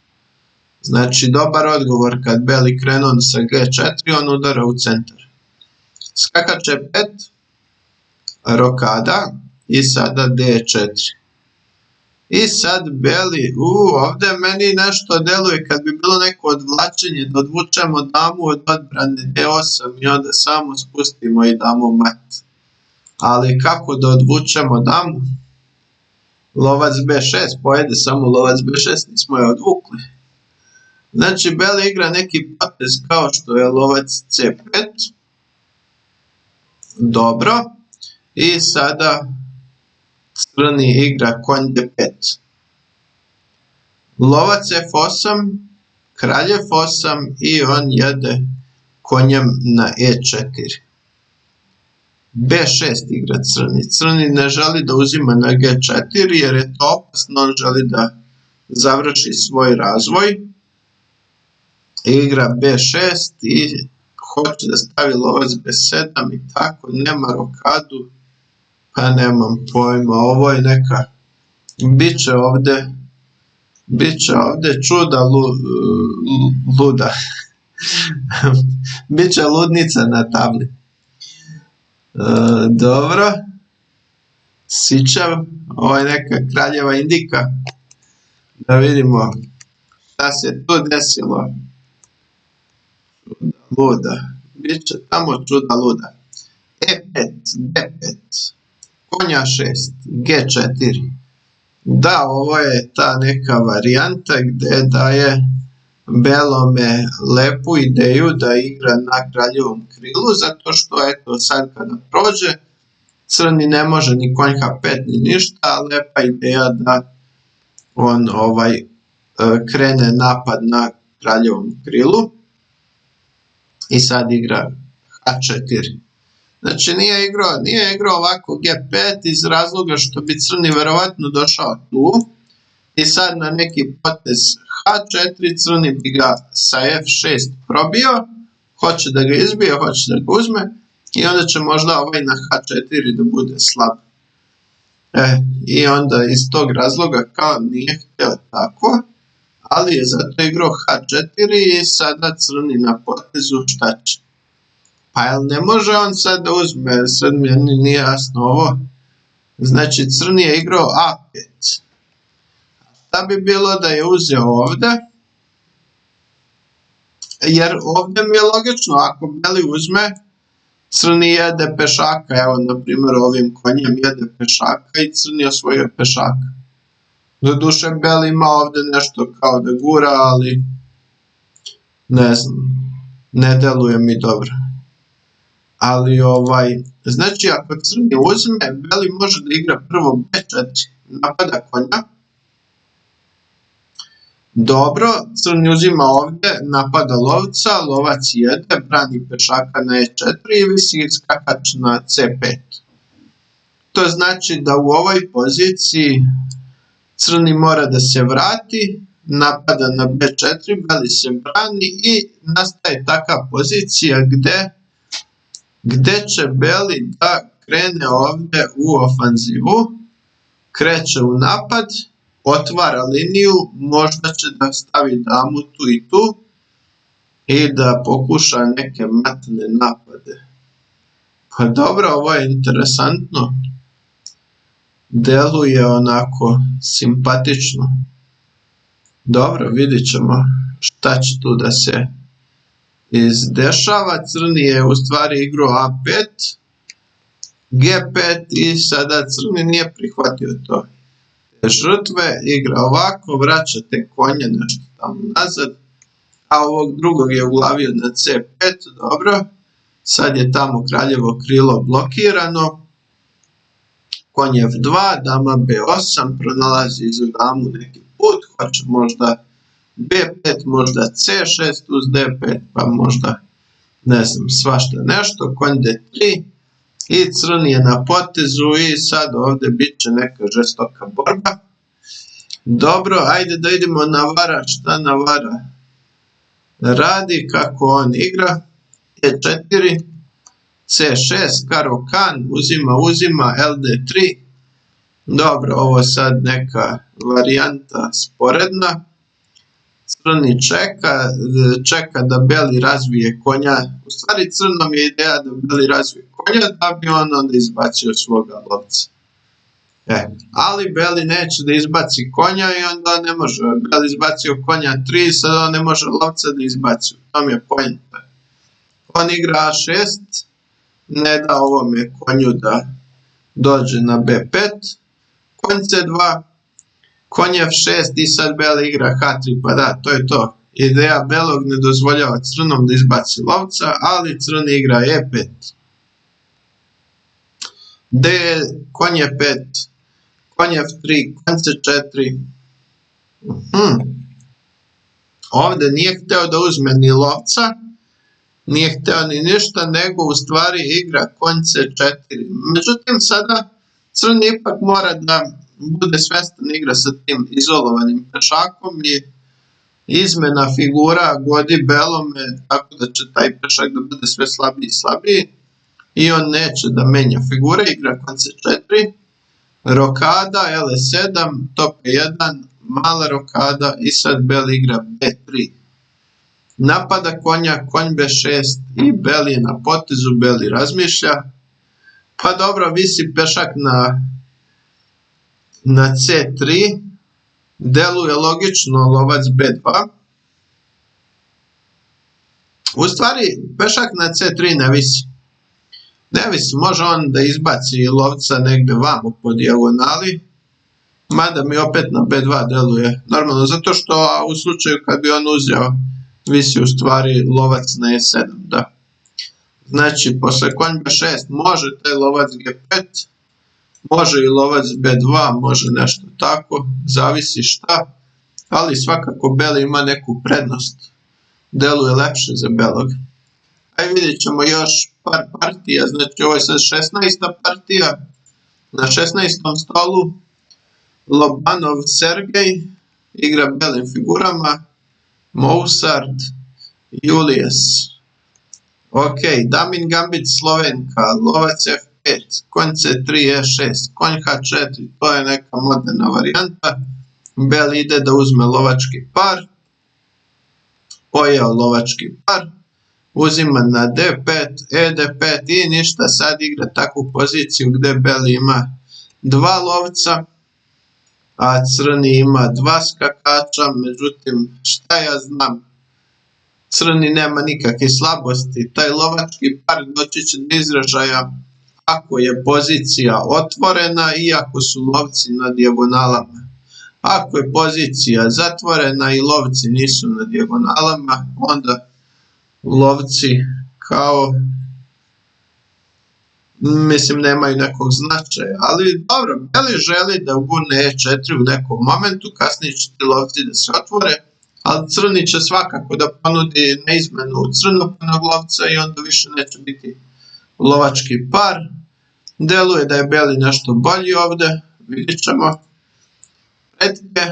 Znači, dobar odgovor kad beli krenu sa G4, on udara u centar. Skakač E5, rokada i sada D4. I sad beli, ovdje meni nešto deluje kad bi bilo neko odvlačenje, da odvučemo damu od odbrane D8 i onda samo spustimo i damo mat. Ali kako da odvučemo damu? Lovac B6, pojede samo lovac B6, nismo je odvukli. Znači beli igra neki potez kao što je lovac C5. Dobro. I sada crni igra konj D5. Lovac F8, kralj F8 i on jede konjem na E4. B6 igra crni. Crni ne želi da uzima na G4 jer je to opasno, on želi da završi svoj razvoj. Igra B6 i hoće da stavi lovac B7 i tako, nema rokadu, pa nemam pojma, ovo je neka, biće ovdje čuda luda, biće ludnica na tabli. Dobro, sičav, ovo je neka kraljeva indika, da vidimo šta se tu desilo. Čuda luda, bit će tamo čuda luda. E5, D5, konja 6, G4. Da, ovo je ta neka varijanta gdje daje belome lepu ideju da igra na kraljevom krilu, zato što eto sad kada prođe, crni ne može ni konj H5 ni ništa, lepa ideja da on krene napad na kraljevom krilu. I sad igra H4. Znači nije igrao ovako G5 iz razloga što bi crni verovatno došao tu. I sad na neki potez H4 crni bi ga sa F6 probio. Hoće da ga izbije, hoće da ga uzme. I onda će možda na H4 da bude slab. I onda iz tog razloga kao nije htio tako. Ali je zato igrao H4 i sada crni na potezu šta će. Pa jel ne može on sad da uzme, sad mi nije jasno ovo. Znači crni je igrao A5. Šta bi bilo da je uzeo ovdje? Jer ovdje mi je logično, ako beli uzme, crni jede pešaka, evo na primjer ovim konjem jede pešaka i crni osvojio pešaka. Doduše beli ima ovdje nešto kao da gura, ali ne znam, ne deluje mi dobro. Ali znači ako crni uzme, beli može da igra prvo B4, napada konja. Dobro, crni uzima ovdje, napada lovca, lovac jede, brani pešaka na E4 i visi skakač na C5. To znači da u ovoj poziciji crni mora da se vrati, napada na B4, beli se brani i nastaje taka pozicija gdje će beli da krene ovdje u ofanzivu, kreće u napad, otvara liniju, možda će da stavi damu tu i tu i da pokuša neke matne napade. Pa dobro, ovo je interesantno. Deluje onako simpatično. Dobro, vidit ćemo šta će tu da se izdešava. Crni je u stvari igrao A5, G5 i sada crni nije prihvatio to. Žrtve igra ovako, vraćate konje nešto tamo nazad, a ovog drugog je uglavio na C5, dobro. Sad je tamo kraljevo krilo blokirano. Konj F2, dama B8, pronalazi za damu neki put, hoće možda B5, možda C6 uz D5, pa možda, ne znam, svašta nešto, konj D3 i crni je na potezu i sad ovdje bit će neka žestoka borba. Dobro, ajde da idemo na Vara, šta na Vara radi, kako on igra. E4, C6, karo kan, uzima, LD3. Dobro, ovo sad neka varijanta sporedna. Crni čeka da beli razvije konja. U stvari crnom je ideja da beli razvije konja da bi on onda izbacio svoga lovca. Ali beli neće da izbaci konja i onda ne može. Beli izbacio konja 3, sad on ne može lovca da izbaci. Tom je pojenta. On igra A6, ne da ovome konju da dođe na B5, konj C2, konj F6 i sad beli igra H3, pa da, to je to. Ideja belog ne dozvoljava crnom da izbaci lovca, ali crni igra E5. D, konj E5, konj F3, konj C4. Ovdje nije hteo da uzme ni lovca, nije hteo ni ništa, nego u stvari igra konj C4. Međutim, sada crni ipak mora da bude svestan igra sa tim izolovanim pešakom i izmena figura godi belome, tako da će taj pešak da bude sve slabiji i slabiji i on neće da menja figure, igra konj C4, rokada, L7, top 1, mala rokada i sad beli igra B3. Napada konja, konj B6 i beli je na potezu, beli razmišlja. Pa dobro, visi pešak na C3, deluje logično lovac B2. U stvari, pešak na C3 ne visi. Ne visi, može on da izbaci lovca negde vamo po dijagonali, mada mi opet na B2 deluje normalno, zato što u slučaju kad bi on uzeo, visi u stvari lovac na E7, da. Znači, posle konj B6 može taj lovac G5, može i lovac B2, može nešto tako, zavisi šta, ali svakako beli ima neku prednost, deluje lepše za belog. Ajde vidjet ćemo još par partija, znači ovo je sad 16. partija, na 16. stolu Lobanov Sergej igra belim figurama, Mozart, Julius. Ok, Damin Gambit Slovenka, lovac F5, konj C3, E6, konj H4, to je neka moderna varijanta. Beli ide da uzme lovački par, pojeo lovački par, uzima na D5, ED5 i ništa, sad igra takvu poziciju gdje beli ima dva lovca, a crni ima dva skakača, međutim šta ja znam, crni nema nikakve slabosti, taj lovački par doći će do izražaja ako je pozicija otvorena i ako su lovci na dijagonalama. Ako je pozicija zatvorena i lovci nisu na dijagonalama, onda lovci kao, mislim, nemaju nekog značaja, ali dobro, beli želi da gurne E4 u nekom momentu, kasnije će ti lovci da se otvore, ali crni će svakako da ponudi neizmenu crnopenog lovca i onda više neće biti lovački par. Deluje da je beli nešto bolji ovdje, vidjet ćemo. Pretke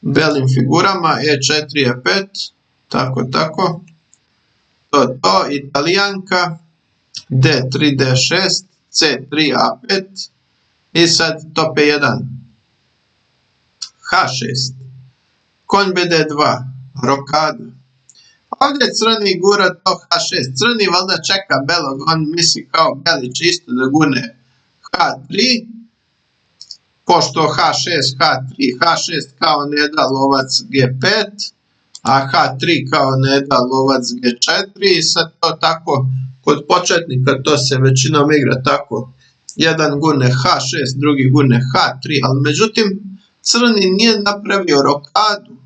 belim figurama, E4, E5, tako. To, Italijanka, D3, D6, C3, A5 i sad top 1. H6, konj BD2, rokada. Ovdje crni gura to H6, crni valjda čeka belog, on misli kao beli će isto da gune H3, pošto H6, H3, H6 kao ne da lovac G5, a H3 kao ne da lovac G4 i sad to tako, kod početnika to se većinom igra tako, jedan gurne H6, drugi gurne H3, ali međutim crni nije napravio rokadu,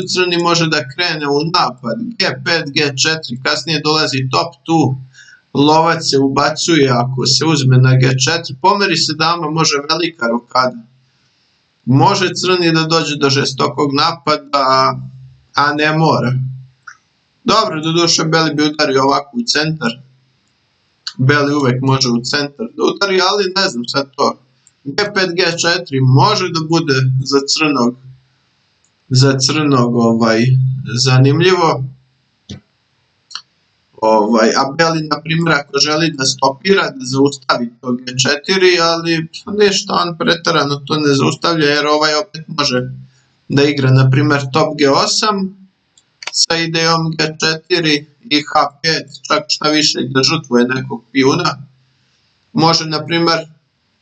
crni može da krene u napad, G5, G4, kasnije dolazi top tu, lovac se ubacuje ako se uzme na G4, pomeri se dama, može velika rokada. Može crni da dođe do žestokog napada, a ne mora. Dobro, doduše beli bi udario ovako u centar. Beli uvek može u centar da udari, ali ne znam sad to. G5, G4 može da bude za crnog zanimljivo. A beli, na primjer, ako želi da stopira, da zaustavi to G4, ali ništa, on pretarano to ne zaustavlja, jer ovaj opet može da igra, na primjer, top G8 sa idejom G4 i H5, čak šta više da žrtvuje nekog pijuna. može, na primjer,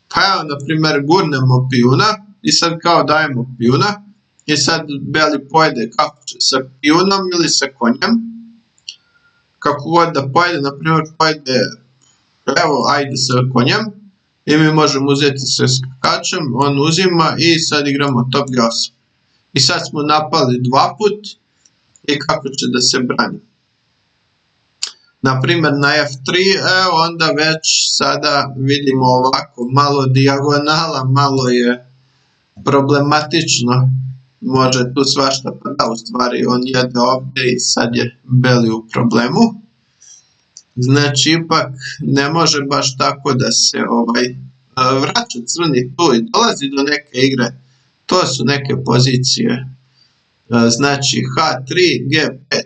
pa evo, na primjer, gurnemo pijuna i sad kao dajemo pijuna i sad beli pojede kako će, sa pijunom ili sa konjem, kako god da pojede, na primjer, pojede, evo, ajde sa konjem i mi možemo uzeti sa skakačem, on uzima i sad igramo top G8. I sad smo napali 2 put i kako će da se brani. Na primjer na F3, onda već sada vidimo ovako, malo dijagonala, malo je problematično, može tu svašta, pa da, u stvari on jede ovdje i sad je beli u problemu. Znači ipak ne može baš tako da se vraća crni tu i dolazi do neke igre, to su neke pozicije, znači H3, G5.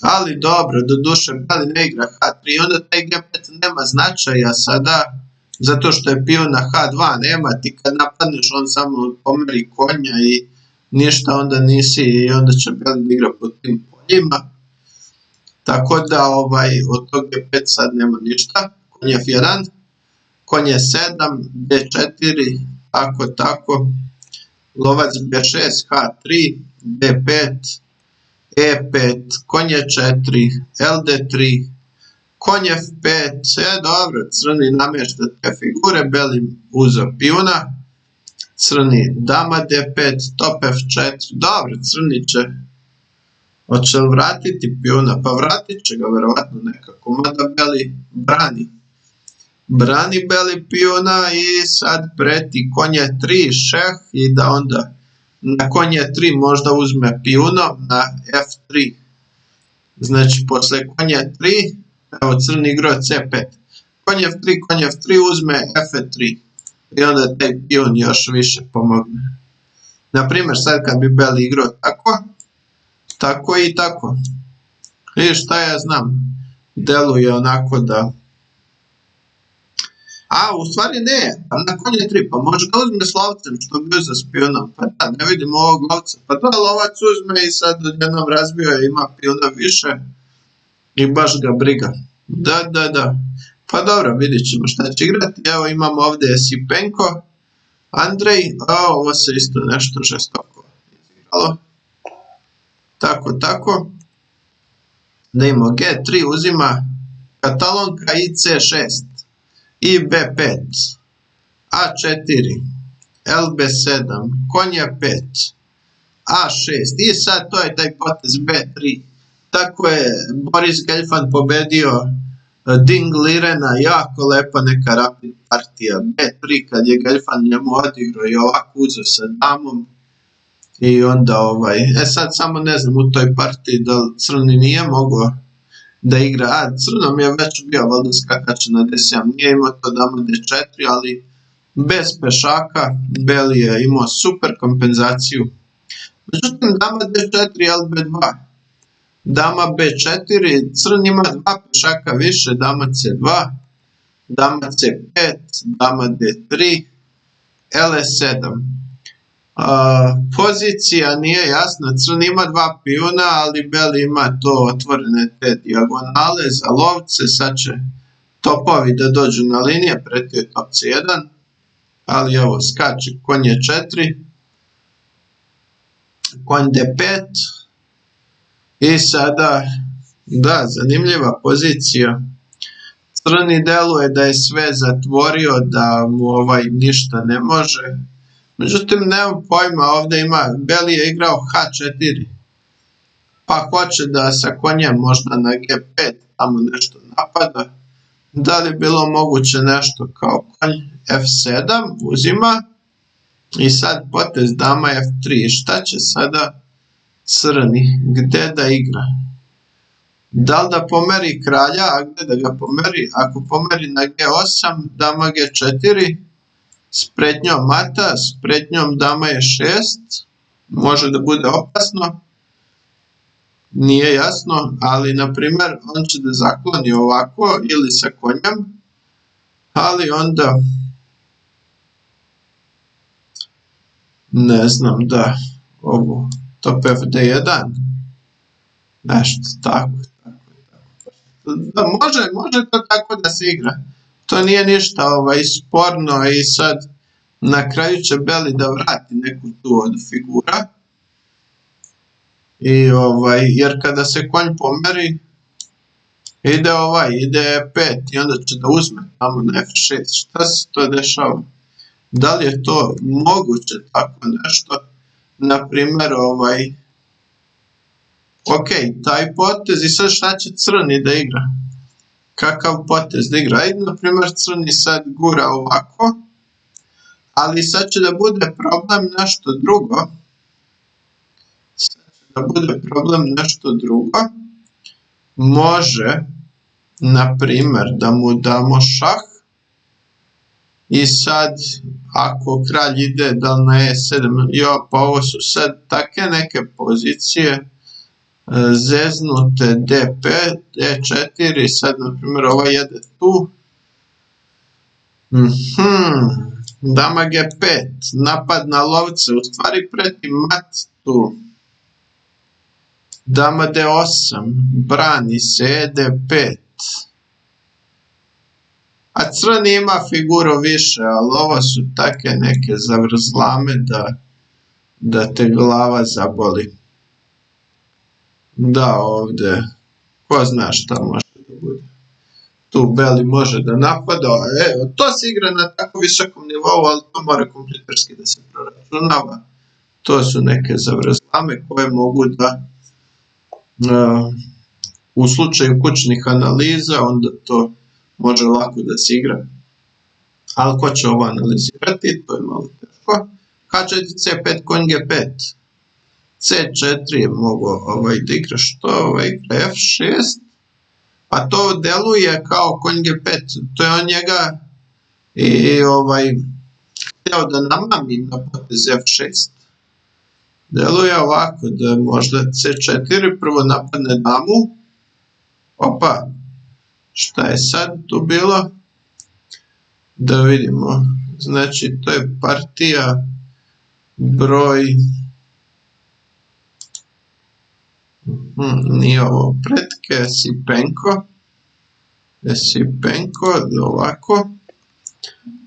Ali dobro, doduše beli ne igra H3, onda taj G5 nema značaja sada, zato što je pion na H2, nema, ti kad napadneš on samo pomeri konja i ništa onda nisi i onda će beli igra po tim poljima. Tako da od tog G5 sad nema ništa, konj F1, konj je 7, D4, tako, lovac B6, H3, D5, E5, konj je 4, LD3, konj F5, dobro, crni namješta te figure, beli uzeo pijuna, crni dama D5, top F4, dobro, crni će, hoće li vratiti pijuna, pa vratit će ga verovatno nekako, mada beli brani beli pijuna i sad preti konje 3 šeh i da onda na konje 3 možda uzme pijunom na F3. Znači posle konje 3, evo crni igrao C5. Konj F3 uzme F3 i onda taj pijun još više pomogne. Naprimjer sad kad bi beli igrao tako i tako. I šta ja znam, deluje onako da... A, u stvari ne, pa na konje 3, pa može ga uzme s lovcem što bi uzeo s pijunom, pa da, ne vidim ovog lovca, pa da, lovac uzme i sad odjednom razbio je, ima pijuna više i baš ga briga. Da, pa dobro, vidit ćemo šta će igrati, evo imamo ovdje Sipenko, Andrej, ovo se isto nešto žestoko izigralo, tako, da imamo G3 uzima Katalonka i C6. I B5, A4, LB7, konj je 5, A6 i sad to je taj potez B3. Tako je Boris Gelfand pobedio Ding Lirena, jako lepa neka rapid partija. B3 kad je Gelfand njemu odigrao i ovako uzeo sa damom i onda sad samo ne znam u toj partiji da crni nije mogao da igra, crnom je već bio valjda skakač na D7, nije imao to dama D4, ali bez pešaka, beli je imao super kompenzaciju. Međutim, dama D4, LB2, dama B4, crn ima 2 pešaka više, dama C2, dama C5, dama D3, LE7. Pozicija nije jasna, crn ima 2 pijuna, ali beli ima to otvorene te dijagonale za lovce, sad će topovi da dođu na linije, pretio je top C1, ali evo skače konj je 4, konj D5 i sada, da, zanimljiva pozicija, crni deluje da je sve zatvorio, da mu ništa ne može. Međutim, nemam pojma, ovdje ima, beli je igrao H4, pa hoće da sa konjem možda na G5 tamo nešto napada. Da li bilo moguće nešto kao konj F7 uzima i sad potez dama F3. Šta će sada crni, gde da igra? Da li da pomeri kralja, a gde da ga pomeri? Ako pomeri na G8, dama G4, s pretnjom mata, s pretnjom dama je 6, može da bude opasno, nije jasno, ali na primjer on će da zakloni ovako ili sa konjem, ali onda ne znam, da ovo top FD1, nešto tako. Da, može to tako da se igra. To nije ništa sporno i sad na kraju će beli da vrati neku tu od figura. I jer kada se konj pomeri, ide E5 i onda će da uzme tamo na F6. Šta se to dešava? Da li je to moguće tako nešto? Naprimjer, ok, taj potez i sad šta će crni da igra? Kakav potez da igra? Ajde, naprimjer, crni sad gura ovako, ali sad će da bude problem nešto drugo. Može, naprimjer, da mu damo šah i sad ako kralj ide da li na E7, pa ovo su sad take neke pozicije zeznute D5, E4 i sad naprimjer ovaj jede tu. Dama G5, napad na lovce, u stvari preti mat tu. Dama D8, brani se E5. A crni ima figuru više, ali ovo su take neke zavrzlame da te glava zaboli. Da, ovdje, ko zna šta može da bude. Tu beli može da napada, to se igra na tako visokom nivou, ali to mora kompjuterski da se proračunava. To su neke zavrzlame koje mogu da, u slučaju kućnih analiza, onda to može lako da se igra. Ali ko će ovo analizirati, to je malo teško. H4, C5, konj G5. C4 je mogao da igra što? Igra F6. A to deluje kao konj G5. To je on njega htio da namami na potez F6. Deluje ovako da možda C4 prvo napadne damu. Opa, šta je sad tu bilo? Da vidimo. Znači to je partija broj, nije ovo pretke, Esipenko, ovako.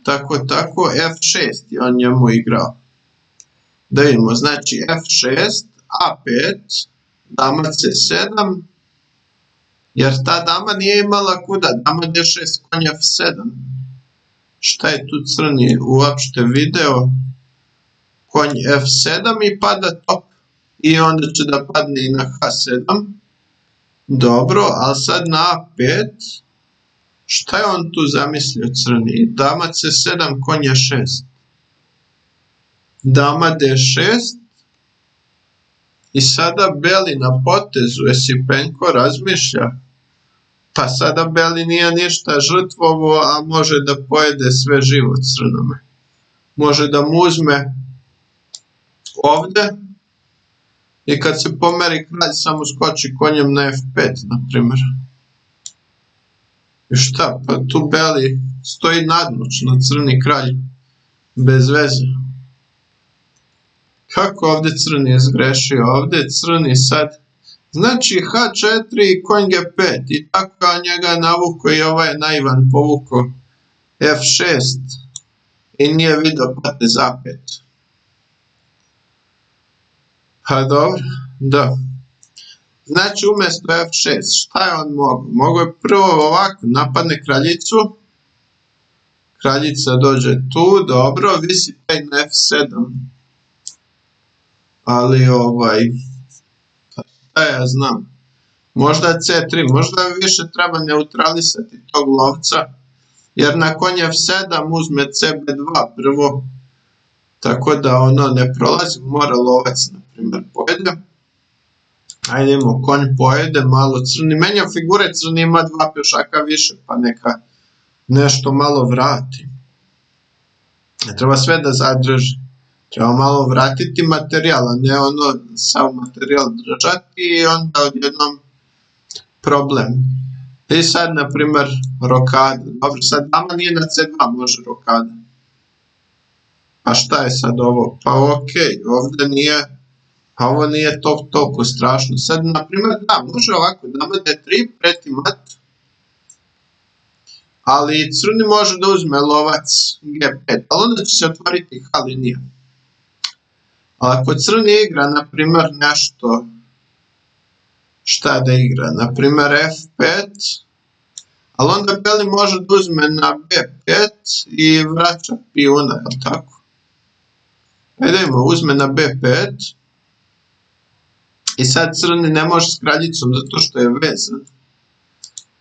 Tako, F6 je on njemu igrao. Da vidimo, znači F6, A5, dama C7, jer ta dama nije imala kuda, dama D6, konj F7. Šta je tu crni uopšte video? Konj F7 i pada top. I onda će da padne i na H7. Dobro, ali sad na A5. Šta je on tu zamislio crni? Dama C7, konj E6. Dama D6. I sada beli na potezu Esipenko razmišlja. Pa sada beli nije ništa žrtvovo, a može da pojede sve živo crnome. Može da mu uzme ovde i kad se pomeri kralj samo skoči konjem na F5, na primjer. I šta, pa tu beli stoji nadmoćno, crni kralj, bez veze. Kako ovdje crni je zgrešio? Ovdje je crni sad, znači H4 i konj G5 i tako je njega navukao i ovaj je naivan povukao F6 i nije vidio potez A5. Pa dobro, da. Znači umjesto F6, šta je on mogao? Mogao je prvo ovako, napadne kraljicu, kraljica dođe tu, dobro, visi taj na F7. Ali šta ja znam, možda C3, možda više treba neutralisati tog lovca, jer na konj F7 uzme CB2 prvo, tako da ono ne prolazi, mora lovac na primjer pojede. Ajde imamo, konj pojede, malo crni, menja figure, crni ima dva pješaka više, pa neka nešto malo vrati. Ne treba sve da zadrži. Treba malo vratiti materijal, a ne ono sav materijal držati i onda odjednom problem. I sad, na primjer, rokada. Dobro, sad dama nije na C2, može rokada. A šta je sad ovo? Pa okej, ovdje nije, a ovo nije toliko strašno. Sad, na primjer, da, može ovako, dama D3, preti mat. ali crni može da uzme lovac G5, ali onda će se otvoriti H linija. Ali ako crni igra, na primjer, nešto, šta da igra, na primjer F5, ali onda beli može da uzme na B5 i vraća pijuna, jel tako? Ajde imamo, uzme na B5 i sad crni ne može s kraljicom zato što je vezan.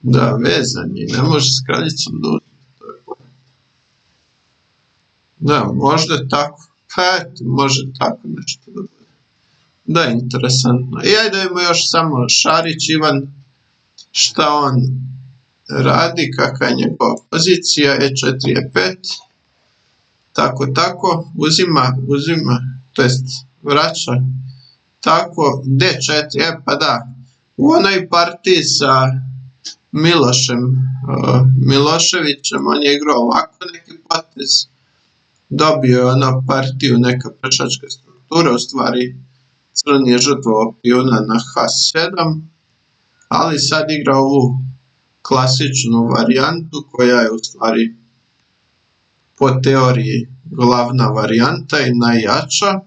Da, vezan je, ne može s kraljicom da uzme. Da, možda tako. Pa eto, može tako nešto da bude. Da, interesantno. I ajde imamo još samo Šarić Ivan, šta on radi, kakva je njegova pozicija, E4, E5, tako, uzima, to jest vraća, tako, D4, pa da, u onoj partiji sa Miloševićem, on je igrao ovako neki potez, dobio je ono partiju neka pešačka struktura, u stvari crni je žrtvovao pijuna na H7, ali sad igra ovu klasičnu varijantu koja je u stvari po teoriji glavna varijanta i najjača,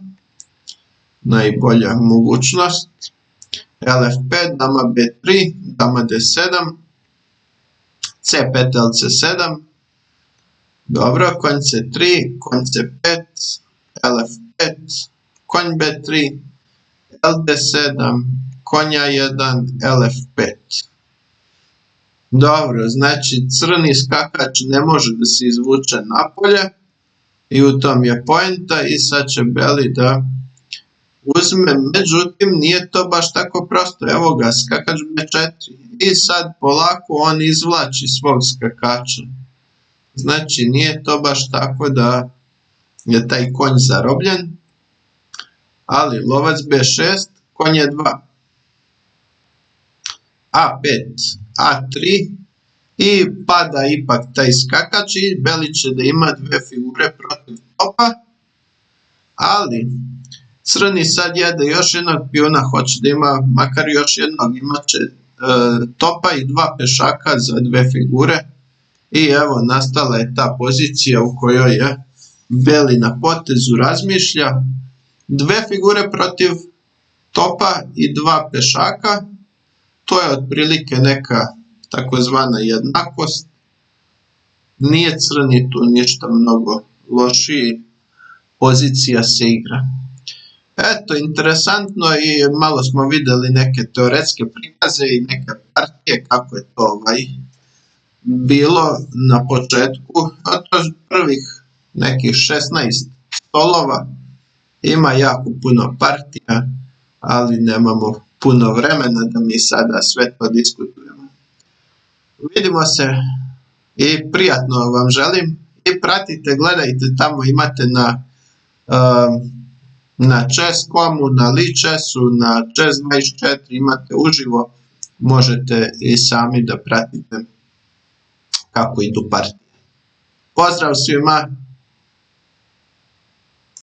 najbolja mogućnost. LF5, dama B3, dama D7, C5, LC7, dobro, konj C3, konj C5, LF5, konj B3, LD7, konja 1, LF5. Dobro, znači crni skakač ne može da se izvuče napolje i u tom je poenta i sad će beli da uzme, međutim nije to baš tako prosto, evo ga, skakač B4 i sad polako on izvlači svog skakača. Znači nije to baš tako da je taj konj zarobljen, ali lovac B6, konj je 2. A5, A3 i pada ipak taj skakač i beli će da ima dve figure protiv topa, ali crni sad jede još jednog pijuna, hoće da ima makar još jednog, imat će topa i dva pešaka za dve figure i evo nastala je ta pozicija u kojoj je beli na potezu razmišlja, dve figure protiv topa i dva pešaka. To je otprilike neka takozvana jednakost. Nije crni tu ništa mnogo lošiji, pozicija se igra. Eto, interesantno i malo smo vidjeli neke teoretske prikaze i neke partije kako je to bilo na početku. A to je prvih nekih 16 stolova. Ima jako puno partija, ali nemamo puno vremena da mi sada sve to diskutujemo. Vidimo se i prijatno vam želim i pratite, gledajte, tamo imate na chess.comu, na Lichessu, na Chess24 imate uživo, možete i sami da pratite kako idu partije. Pozdrav svima!